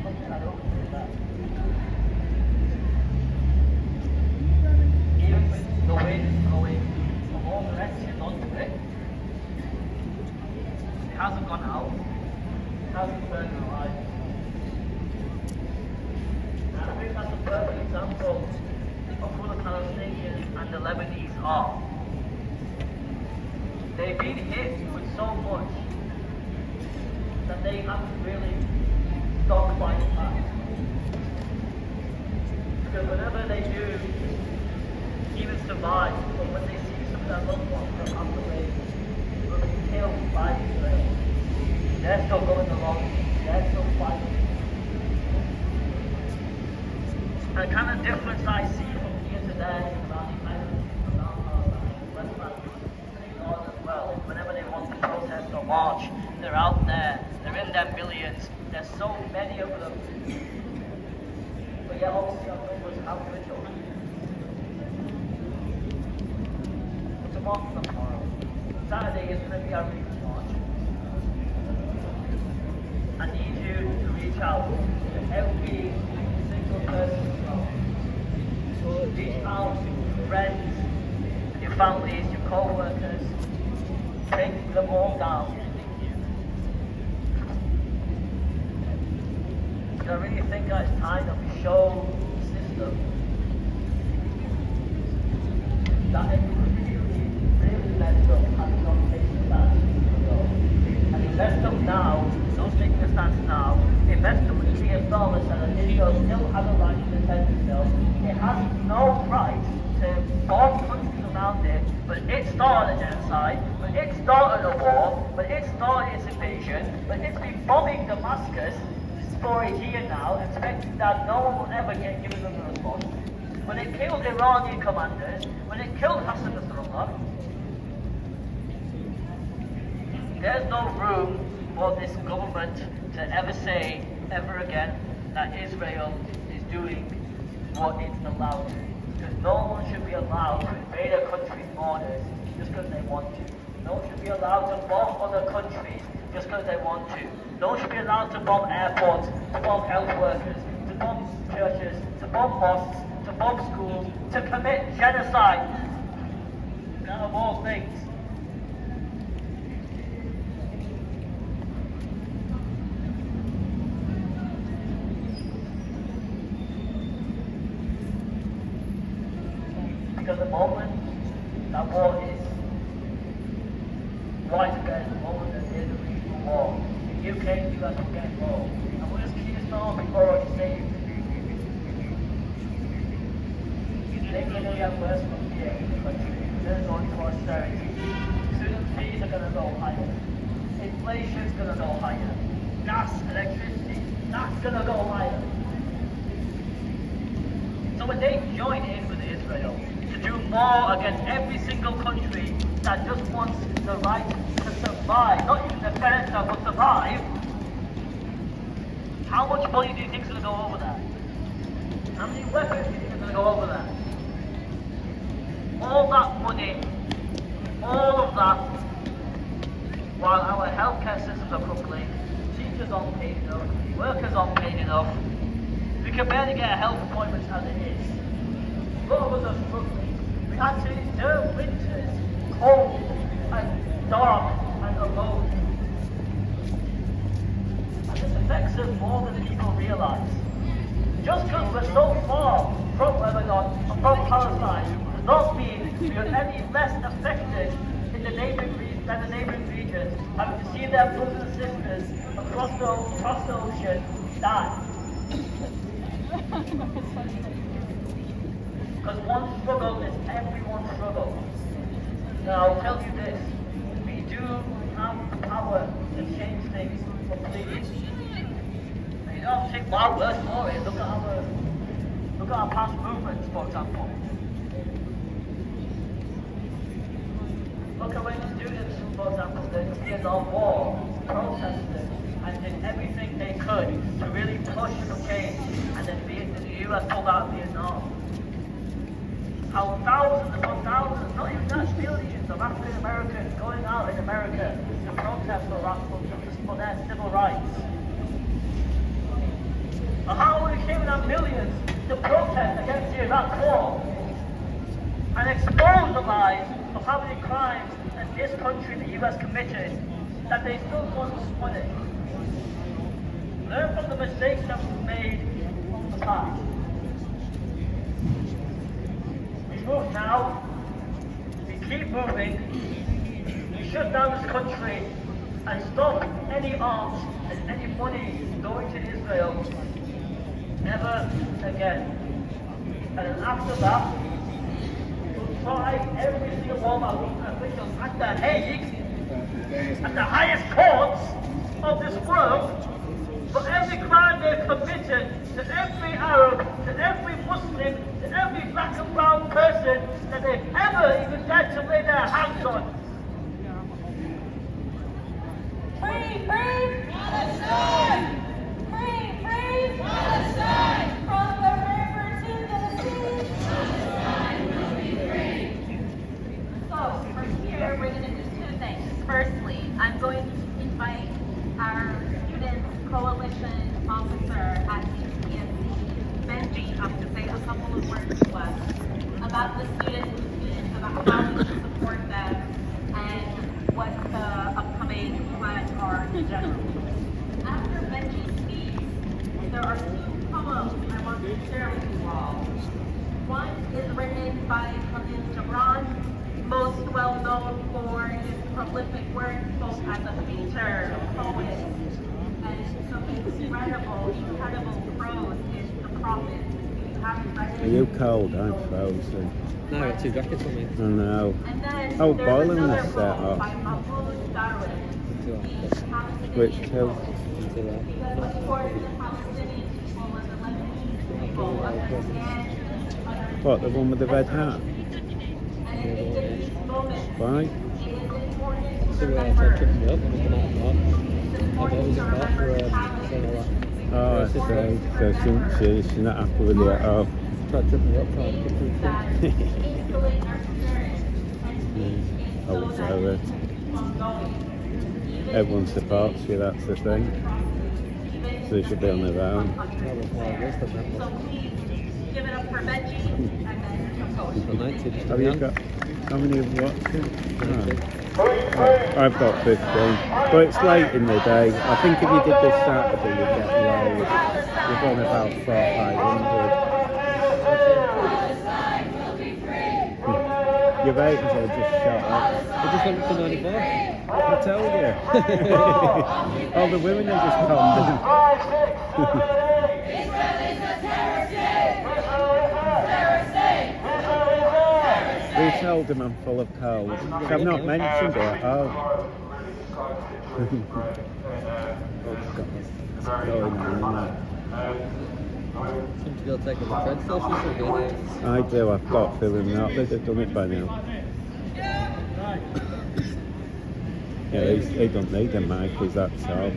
Something I don't do that. Even with the wind blowing from all directions onto it, it hasn't gone out, it hasn't burned alive. And I think that's a perfect example of who the Palestinians and the Lebanese are. They've been hit with so much that they haven't really stopped fighting back. Because whenever they do even survive, or when they see some of their loved ones that have passed away, will be killed by Israel, they're still going along, they're still fighting. The kind of difference I see from here to there around the island, around West Bank, and Gaza as well, whenever they want to protest or march, they're out there, they're in their millions, there's so many of them. But yet obviously our numbers have dwindled. But tomorrow, Saturday is going to be our relief march. I need you to reach out to every single person you know. So reach out to your friends, your families, your co-workers. Take them all down. I really think that it's time that we show the system that it really messed up and not taking a stance ago. And it messed up now, not taking a stance now. It messed up with the CSR that said that Israel still has a right to defend itself. It has no right to bomb countries around it, but it started a genocide, but it started a war, but it started its invasion, but it's been bombing Damascus for a year now, expecting that no one will ever get given them a response. When it killed Iranian commanders, when it killed Hassan Nasrallah, there's no room for this government to ever say, ever again, that Israel is doing what it's allowed to. Because no one should be allowed to invade a country's borders just because they want to. No one should be allowed to bomb other countries just because they want to. No one should be allowed to bomb airports, to bomb health workers, to bomb churches, to bomb mosques, to bomb schools, to commit genocide. Out of all things. Because the moment that war is widespread, the moment that there is a regional war, the UK and the US will get involved. And we'll just keep this on before I say things are going to get worse from here in the country. There's going to austerity. Student fees are going to go higher. Inflation's going to go higher. Gas, electricity, that's going to go higher. So when they join in with Israel to do more against every single country that just wants the right to survive, not even defend itself, but survive, how much money do you think is going to go over that? How many weapons do you think are going to go over that? All that money, all of that, while our healthcare systems are crumbling, teachers aren't paid enough, workers aren't paid enough, we can barely get a health appointment as it is. A lot of us are struggling. We had to endure winters, cold and dark and alone. And this affects us more than people realise. Just because we're so far from Lebanon and from Palestine does not mean we are any less affected in the neighbouring regions, having to see their brothers and sisters across the ocean die. Because one struggle is everyone's struggle. Now I'll tell you this, we do have the power to change things completely. And you don't have to take my word for it. Look at our past movements, for example. Look look at when students, for example, the Vietnam War protested and did everything they could to really push for change, and then the US pulled out of Vietnam. How thousands upon thousands, not even that, millions of African Americans going out in America to protest for their civil rights. And how we came in our millions to protest against the Iraq War and expose the lies of how many crimes that this country, the US, committed, that they still want to split it. Learn from the mistakes that were made in the past. We move now, we keep moving, we shut down this country and stop any arms and any money going to Israel never again. And then after that, we'll try every single one of our officials at The Hague, at the highest courts of this world, for every crime they've committed to every Arab, to every Muslim, to every black and brown person that they've ever even dared to lay their hands on. Free, free Palestine! Free, free Palestine! From the river to the sea! Palestine will be free! So, from here, we're going to do two things. Firstly, I'm going to invite our Students Coalition Officer at UPMC, Benji, up to say a couple of words to us about the student movement, about how we can support them, and what the upcoming plans are in general. After Benji speaks, there are two poems I want to share with you all. One is written by Khalil Gibran, most well known for his prolific work both as a painter, a poet, and some incredible prose in The Prophet. If you haven't read it, Are you cold? I'm frozen. No, I got two jackets on me. I know. and then Oh, there's boiling another this set poem up. by Mahmoud Darwin, Which two? because of course the Palestinian people and the Lebanese people understand What, the one with the red hat? and in these moments Why? it is important to So remember. tripped me up when I come out of the It's I've important always to been back for remember saying all that. Oh, I see. So she's not happy with you at all. Tried to trip me up, trying to get through. that insulate our spirit and I would say that ongoing. everyone supports you, that's the thing. So they should be on their own. So please give it up for Benji and then Coach. Have you got, how many have you watched it? Oh, I've got 15. But it's late in the day. I think if you did this Saturday, you'd get loads. You've done about 400-500. Your ratings are just shot up. I just went for 94. I tell you. All the women are just calm down. We told him I'm full of cold. I've not mentioned it. Oh. Going on, Seem to be able to take on the train station, so good. I do, I've got a feeling that they've done it by now. Yeah, he don't need a mic, he's that tall.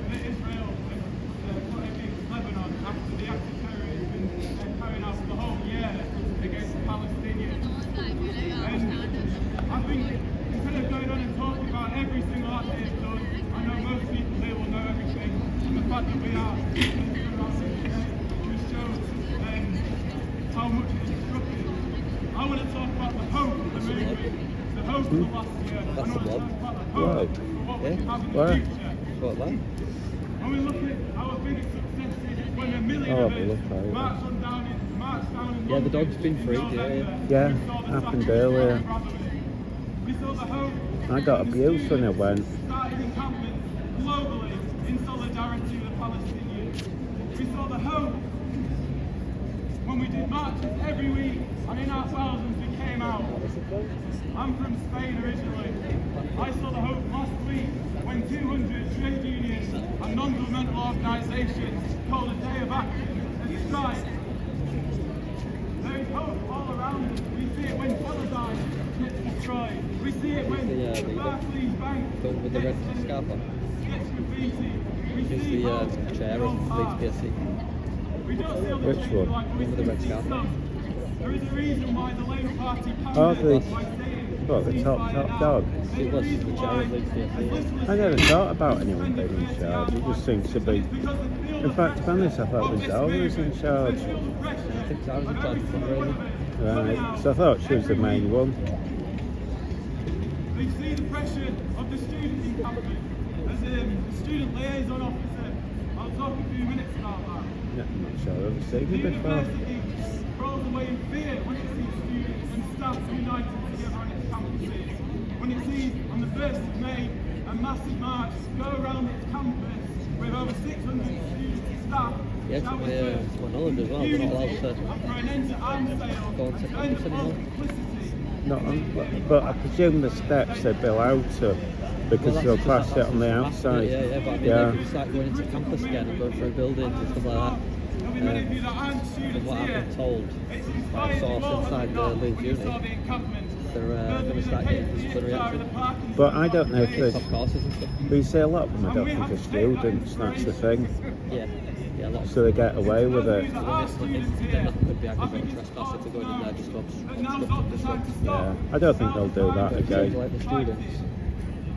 I think instead of going on and talking about every single act they've done, I know most people here will know everything. And the fact that we are just shows how much it's disrupted. I want to talk about the hope of the movement, the hope of the last year. That's I want to the talk about the Why? hope for what we Yeah. have in Why? the future. What, that? When we look at our biggest successes, when a million Oh, of but look us how it marched down in Yeah, the London dog's been in freed, November, Yeah, we saw the happened sacrifice of earlier. brotherhood. We saw the hope I got abuse when I went. started encampments globally in solidarity with the Palestinians. We saw the hope when we did marches every week, and in our thousands we came out. I'm from Spain originally. I saw the hope last week when 200 trade unions and non-governmental organisations called a day of action and strike. There is hope all around us. We see it when Paladine gets destroyed. We see it when the Barclays Bank Going with the red scarf on. gets graffiti. We He's see the hope chair in of all Leeds hearts. PSC. We don't see other Which changes one? like we One with the see red scarf. stuff. There is a reason why the Labour Party Oh, panders the- by saying what, the top ceasefire now. dog? There's It a was reason the chair why, of Leeds PSC, as yeah. listeners I never say, thought about anyone being in charge. It just seems to be. In fact, to be honest, I thought Rizal was in charge. I think Zara's in charge of fundraising. Right, so I thought she was the main one. They see the pressure of the student encampment. As a student liaison officer, I'll talk a few minutes about that. Yeah, I'm not sure I've ever seen The it before. university rolls away in fear when it sees students and staff united together on its campuses. When it sees on the 1st of May a massive march go around its campus with over 600 students and staff Yeah, it's my knowledge as well. We're not allowed to and for an end to arms sale, go on to campus anymore. publicity. Not on, but I presume the steps they'd be allowed to because they'll class it on the outside. Yeah, but I mean, Yeah. if you start going into campus again and going through buildings and stuff like that, There'll be many of you that aren't from students what I've here. been told It's by a inspired source you all, inside has it the not, Leeds when you uni, saw the encampment? they're going to start getting disciplinary action. But I don't know if there's. Top courses and stuff. But you see, a lot of them I don't think are students. That's the thing. Yeah, a lot of So they get away with it. they're not going to be aggravated trespass if they're going in there just to obstruct. Yeah, I don't think they'll do that But it seems again. like the students,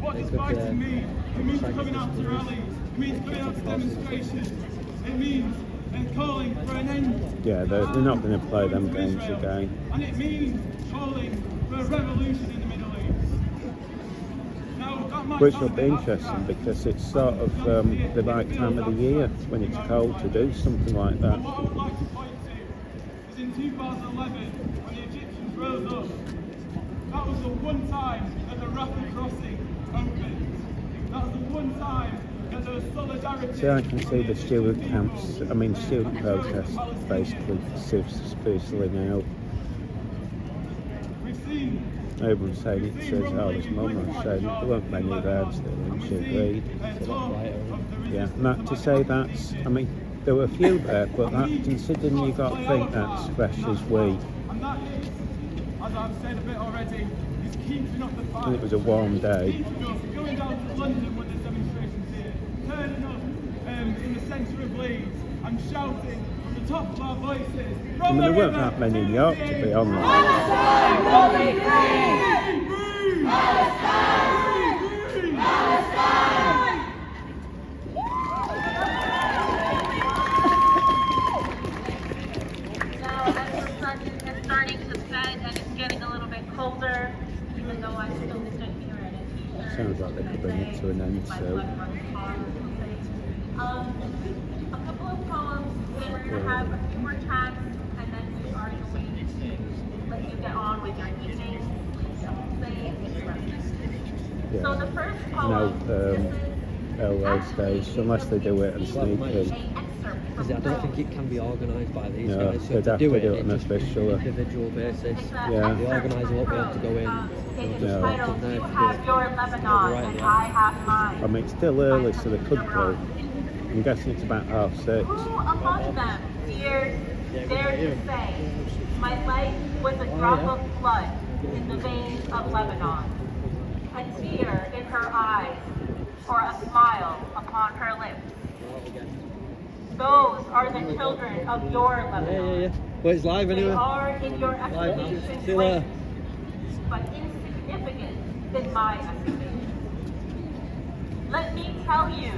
What they does could fighting mean? It means try and coming get out to disciplinaries. rallies. It means coming out to demonstrations. It means calling for an end. Yeah, they're not going to play them to games Israel. again. And it means calling for a revolution in the Middle East. Now, that might Which sound will a be bit interesting abstract, because it's sort of the right time of the year when it's cold to do something like but that. what I would like to point to is in 2011, when the Egyptians rose up, that was the one time that the Rafah crossing opened. That was the one time that there was solidarity. See, I can see the student camps, student protests basically seriously now. We've seen Everyone's saying it says Alice Mum was saying there weren't many there still and she agreed. Yeah, and that to say that's, there were a few there, but that, considering you got to think that's fresh as we, and that is, as I've said a bit already, is keeping up the fight. and it was a warm day. Keeping up, going down to London when there's demonstrations here, turning up in the centre of Leeds and shouting from the top of our voices. There weren't that many in York, to be honest. Now, as the sun is starting to set and it's getting a little bit colder, even though I still stood here in a t-shirt. Sounds like they could bring it to an end My soon. blood runs hard, a couple of poems, then we're going to have a few more chats, and then we are going to let you get on with your evening. Yeah. So the first No poem, LA stage, unless they do it and sneak in. an excerpt Because from I don't think it can be organised by these No, guys. So they'd if they have to do it it'd on a just be official. individual basis. Yeah. The organiser won't be able to go in. It's No. entitled, No. You Have Your Lebanon Right, and yeah. I Have Mine. It's still early, so they could do. I'm guessing it's about 6:30. Who among them dared to say, my life was a drop of blood in the veins of Lebanon, a tear in her eyes, or a smile upon her lips? Those are the children of your Lebanon. Yeah. Well, it's live They anyway. are in your Live now. estimation See you later. great, but insignificant in my estimation. Let me tell you,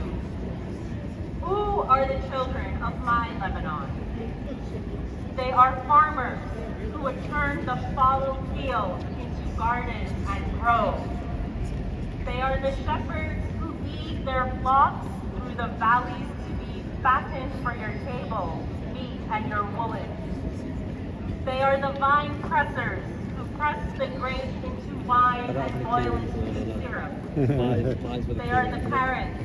who are the children of my Lebanon? They are farmers who would turn the fallow field into gardens and groves. They are the shepherds who lead their flocks through the valleys to be fattened for your table, meat and your woolen. They are the vine pressers who press the grape into wine and boil it into syrup. They are the parents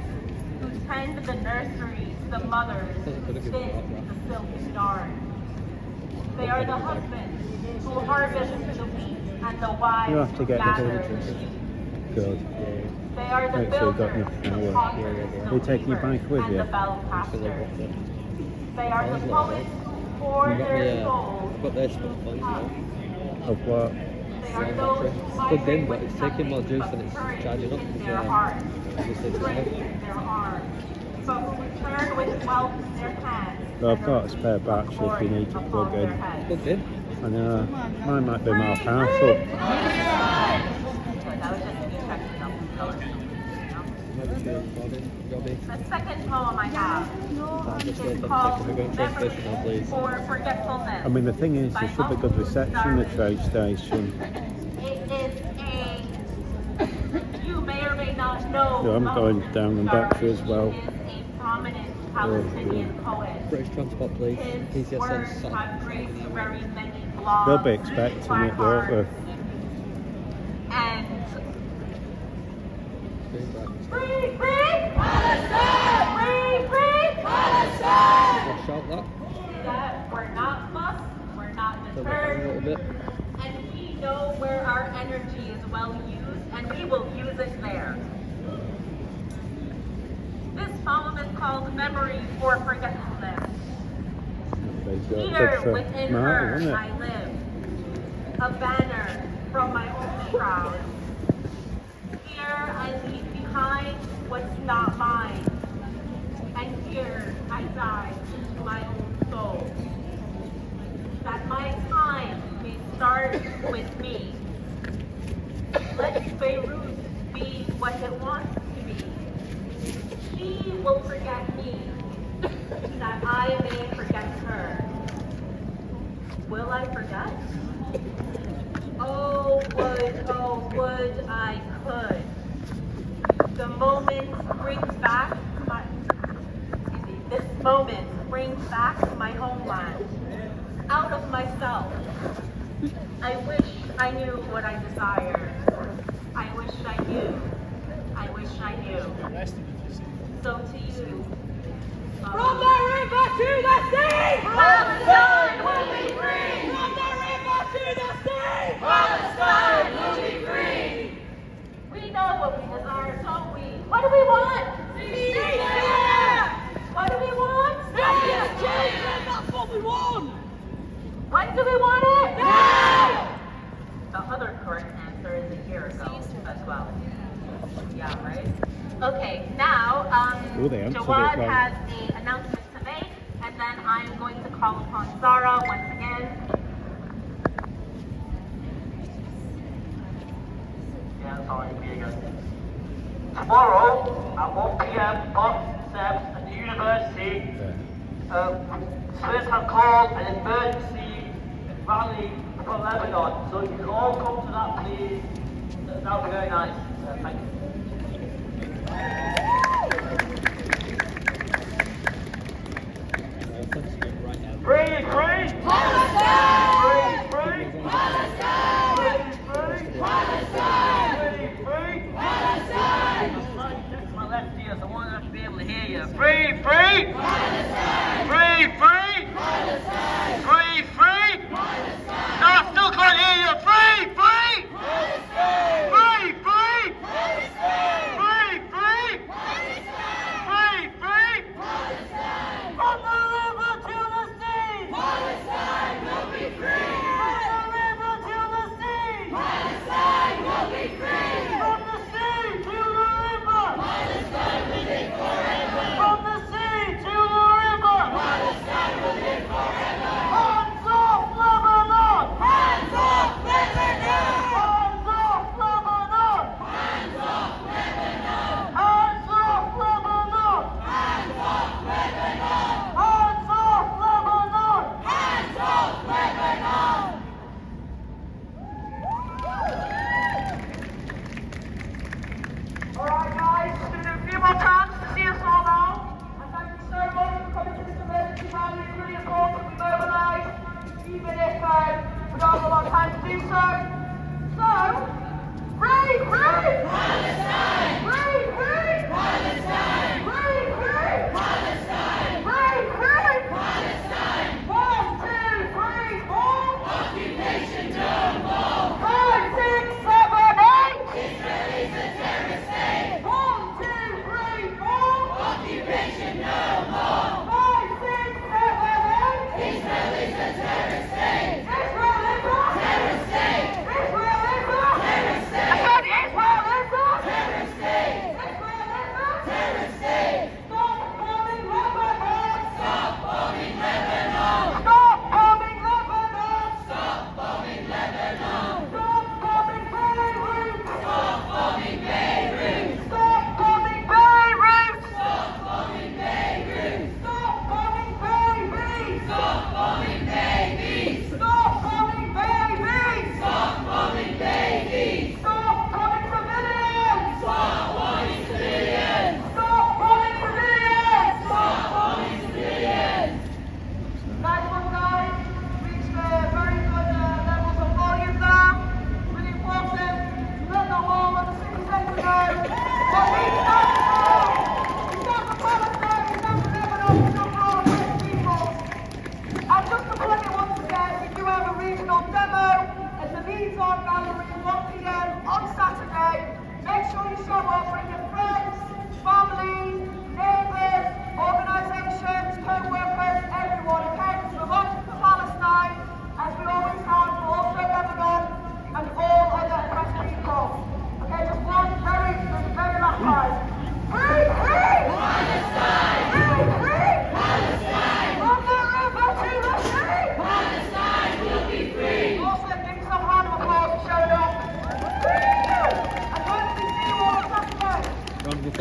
who tend the nurseries, the mothers who spin the silk yarn. They are the husbands who harvest the wheat and the wives You have to who get the gather the diligence. sheep. Good. They are the Make sure you got builders, enough the power. potters, the You taking your weavers, bike with and you? the bell casters. They are the poets who pour their souls But there's some points, you know. Of what? Battery. It's plugged in, but it's taking more juice than it's charging up. Obviously it's live. But who return with wealth in their hands. Well, I've got a spare battery if you need to plug in. Plugged in? I know, mine might be more powerful. The second poem I have is called Memory for Forgetfulness. I mean, the thing is, there should be good reception at the train station. It is you may or may not know. Yeah, I'm going down on battery as well. He is a prominent Palestinian poet. British Transport Police, His works PCSN. have graced very many blogs. They'll be expecting it, won't they? And Free, free, Palestine! Free, free, Palestine! I'll shout that. that we're not fussed, we're not Turn that down a little deterred, bit. and we know where our energy is well used, and we will use it there. This poem is called Memory for Forgetfulness. Here within her I live, a banner from my own shroud. Here I leave behind what's not mine, and here I die to my own soul. That my time may start with me. Let Beirut be what it wants to be. She will forget me, that I may forget her. Will I forget? Oh, would I could. The moment brings back my, this moment brings back my homeland, out of myself. I wish I knew what I desired. I wish I knew. I wish I knew. So to you. From the river to the sea! Palestine will be free! From the river to the sea! Palestine will be free! We know what we desire, don't we? What do we want? Ceasefire! What do we want? Justice, children, that's what we want! When do we want it? Now! The other correct answer is a year ago as well. Yeah, right? Okay, now Oh, they answered it Jawad right. has an announcement to make, and then I'm going to call upon Zara once again. Yeah, that's all I can be again. Tomorrow at 1 p.m. on steps at the university, students have called an emergency rally for Lebanon. So if you can all come to that, please. That would be very nice. Thank you. Free, free! Palestine! Free, free! Palestine! Free, free! Palestine! Free, free! Palestine! I'm slightly next to my left ear, so I want to be able to hear you. Free, free! Palestine! Free, free! Palestine! Free, free! Palestine! No, I still can't hear you. Free, free! Palestine! Free, free! Palestine! Free, free! Palestine! Free, free! Palestine! From the river to the sea! Palestine will be free! From the river to the sea! Palestine will be free! From the sea to the river! Palestine will live forever! From the sea to the river! Palestine will live forever! Hands off Lebanon! Hands off Lebanon! Hands off Lebanon! Hands off Lebanon! Hands off Lebanon! Hands off Lebanon! Hands off Lebanon! Hands off Lebanon! Alright guys, just going to do a few more times to see us all now. And thank you so much for coming to this emergency rally. It's really important we mobilise, even if we don't have a lot of time to do so. So, free, free! Palestine! Free, free! Palestine! Free, free! Palestine! Free, free! Palestine! 1, 2, 3, 4! Occupation no more! 5, 6, 7, 8! Israelis a terrorist state! 1, 2, 3, 4! Occupation no more! 5, 6, 7, 8! Israelis a terrorist state!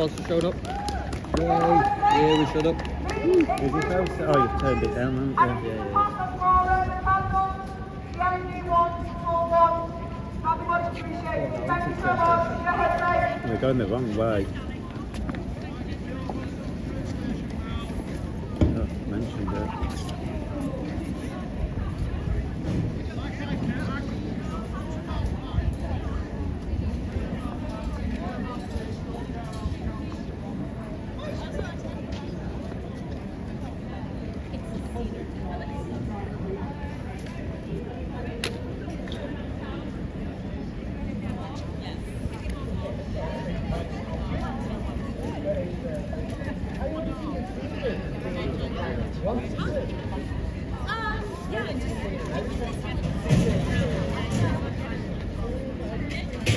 sponsor showed up. Yay! Yeah, we showed up. Is it close? Oh, you've turned it down, haven't you? We're going the wrong way. Oh, mentioned it.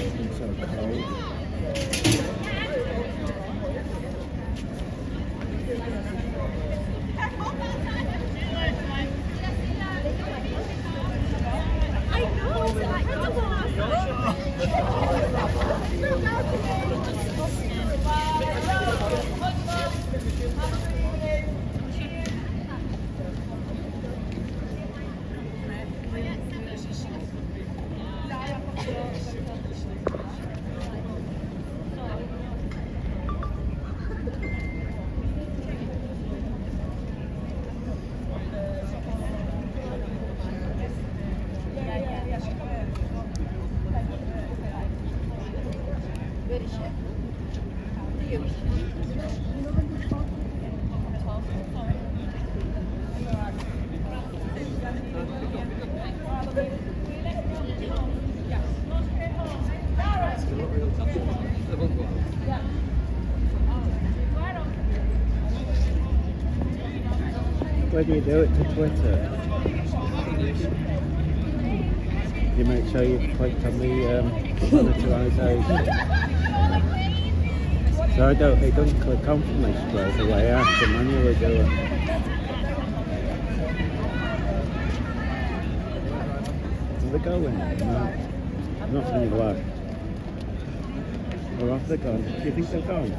It's so cold. Where do you do it to Twitter? You make sure you've clicked on the monetarisation. So it doesn't click on for me straight away, I have to manually do it. Are they going? No. Nothing left. Or off they gone? Do you think they're gone?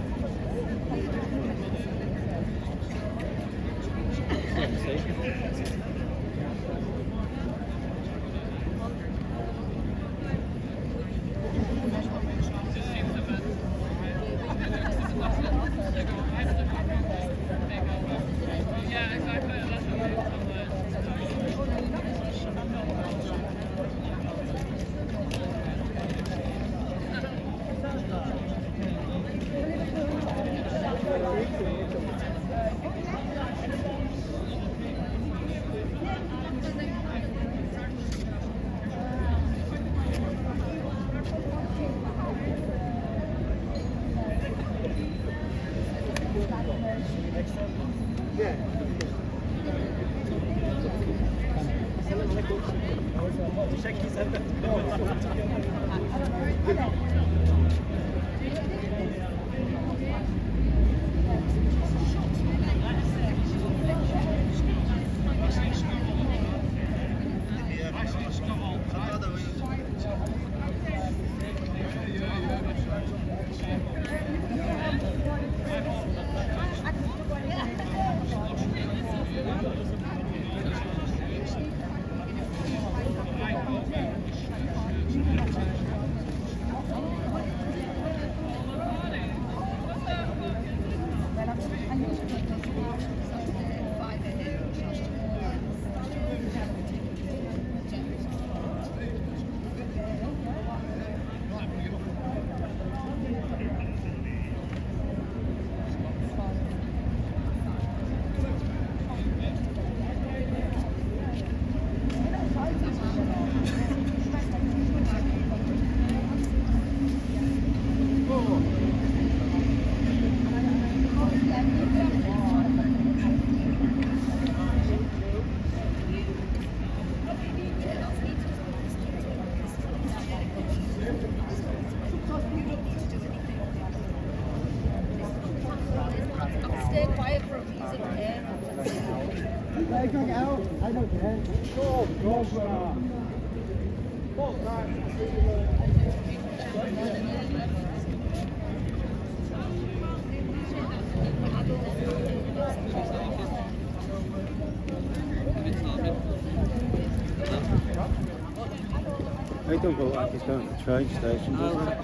They don't look like he's going to the train station, does it?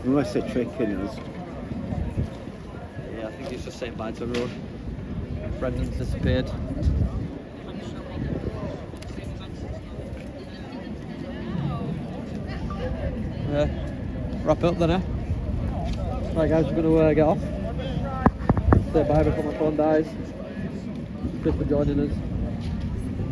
Unless they're tricking us. Yeah, I think he's just saying bye to everyone. Brendan's disappeared. Wrap it up then, eh? Right guys, we're going to get off. Say bye before my phone dies. Thanks for joining us.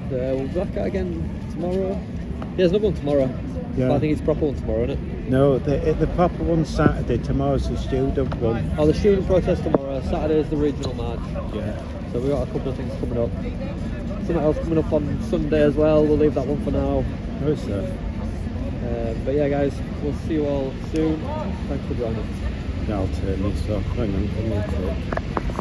We'll be back out again tomorrow. Yeah, there's another one tomorrow. Yeah. But I think it's a proper one tomorrow, isn't it? No, the proper one's Saturday. Tomorrow's the student one. Oh, the student protest tomorrow. Saturday is the regional march. Yeah. So we've got a couple of things coming up. Something else coming up on Sunday as well. We'll leave that one for now. Who's that? But yeah, guys, we'll see you all soon. Thanks for joining us. I'll turn this off. Hang on, give me a tick.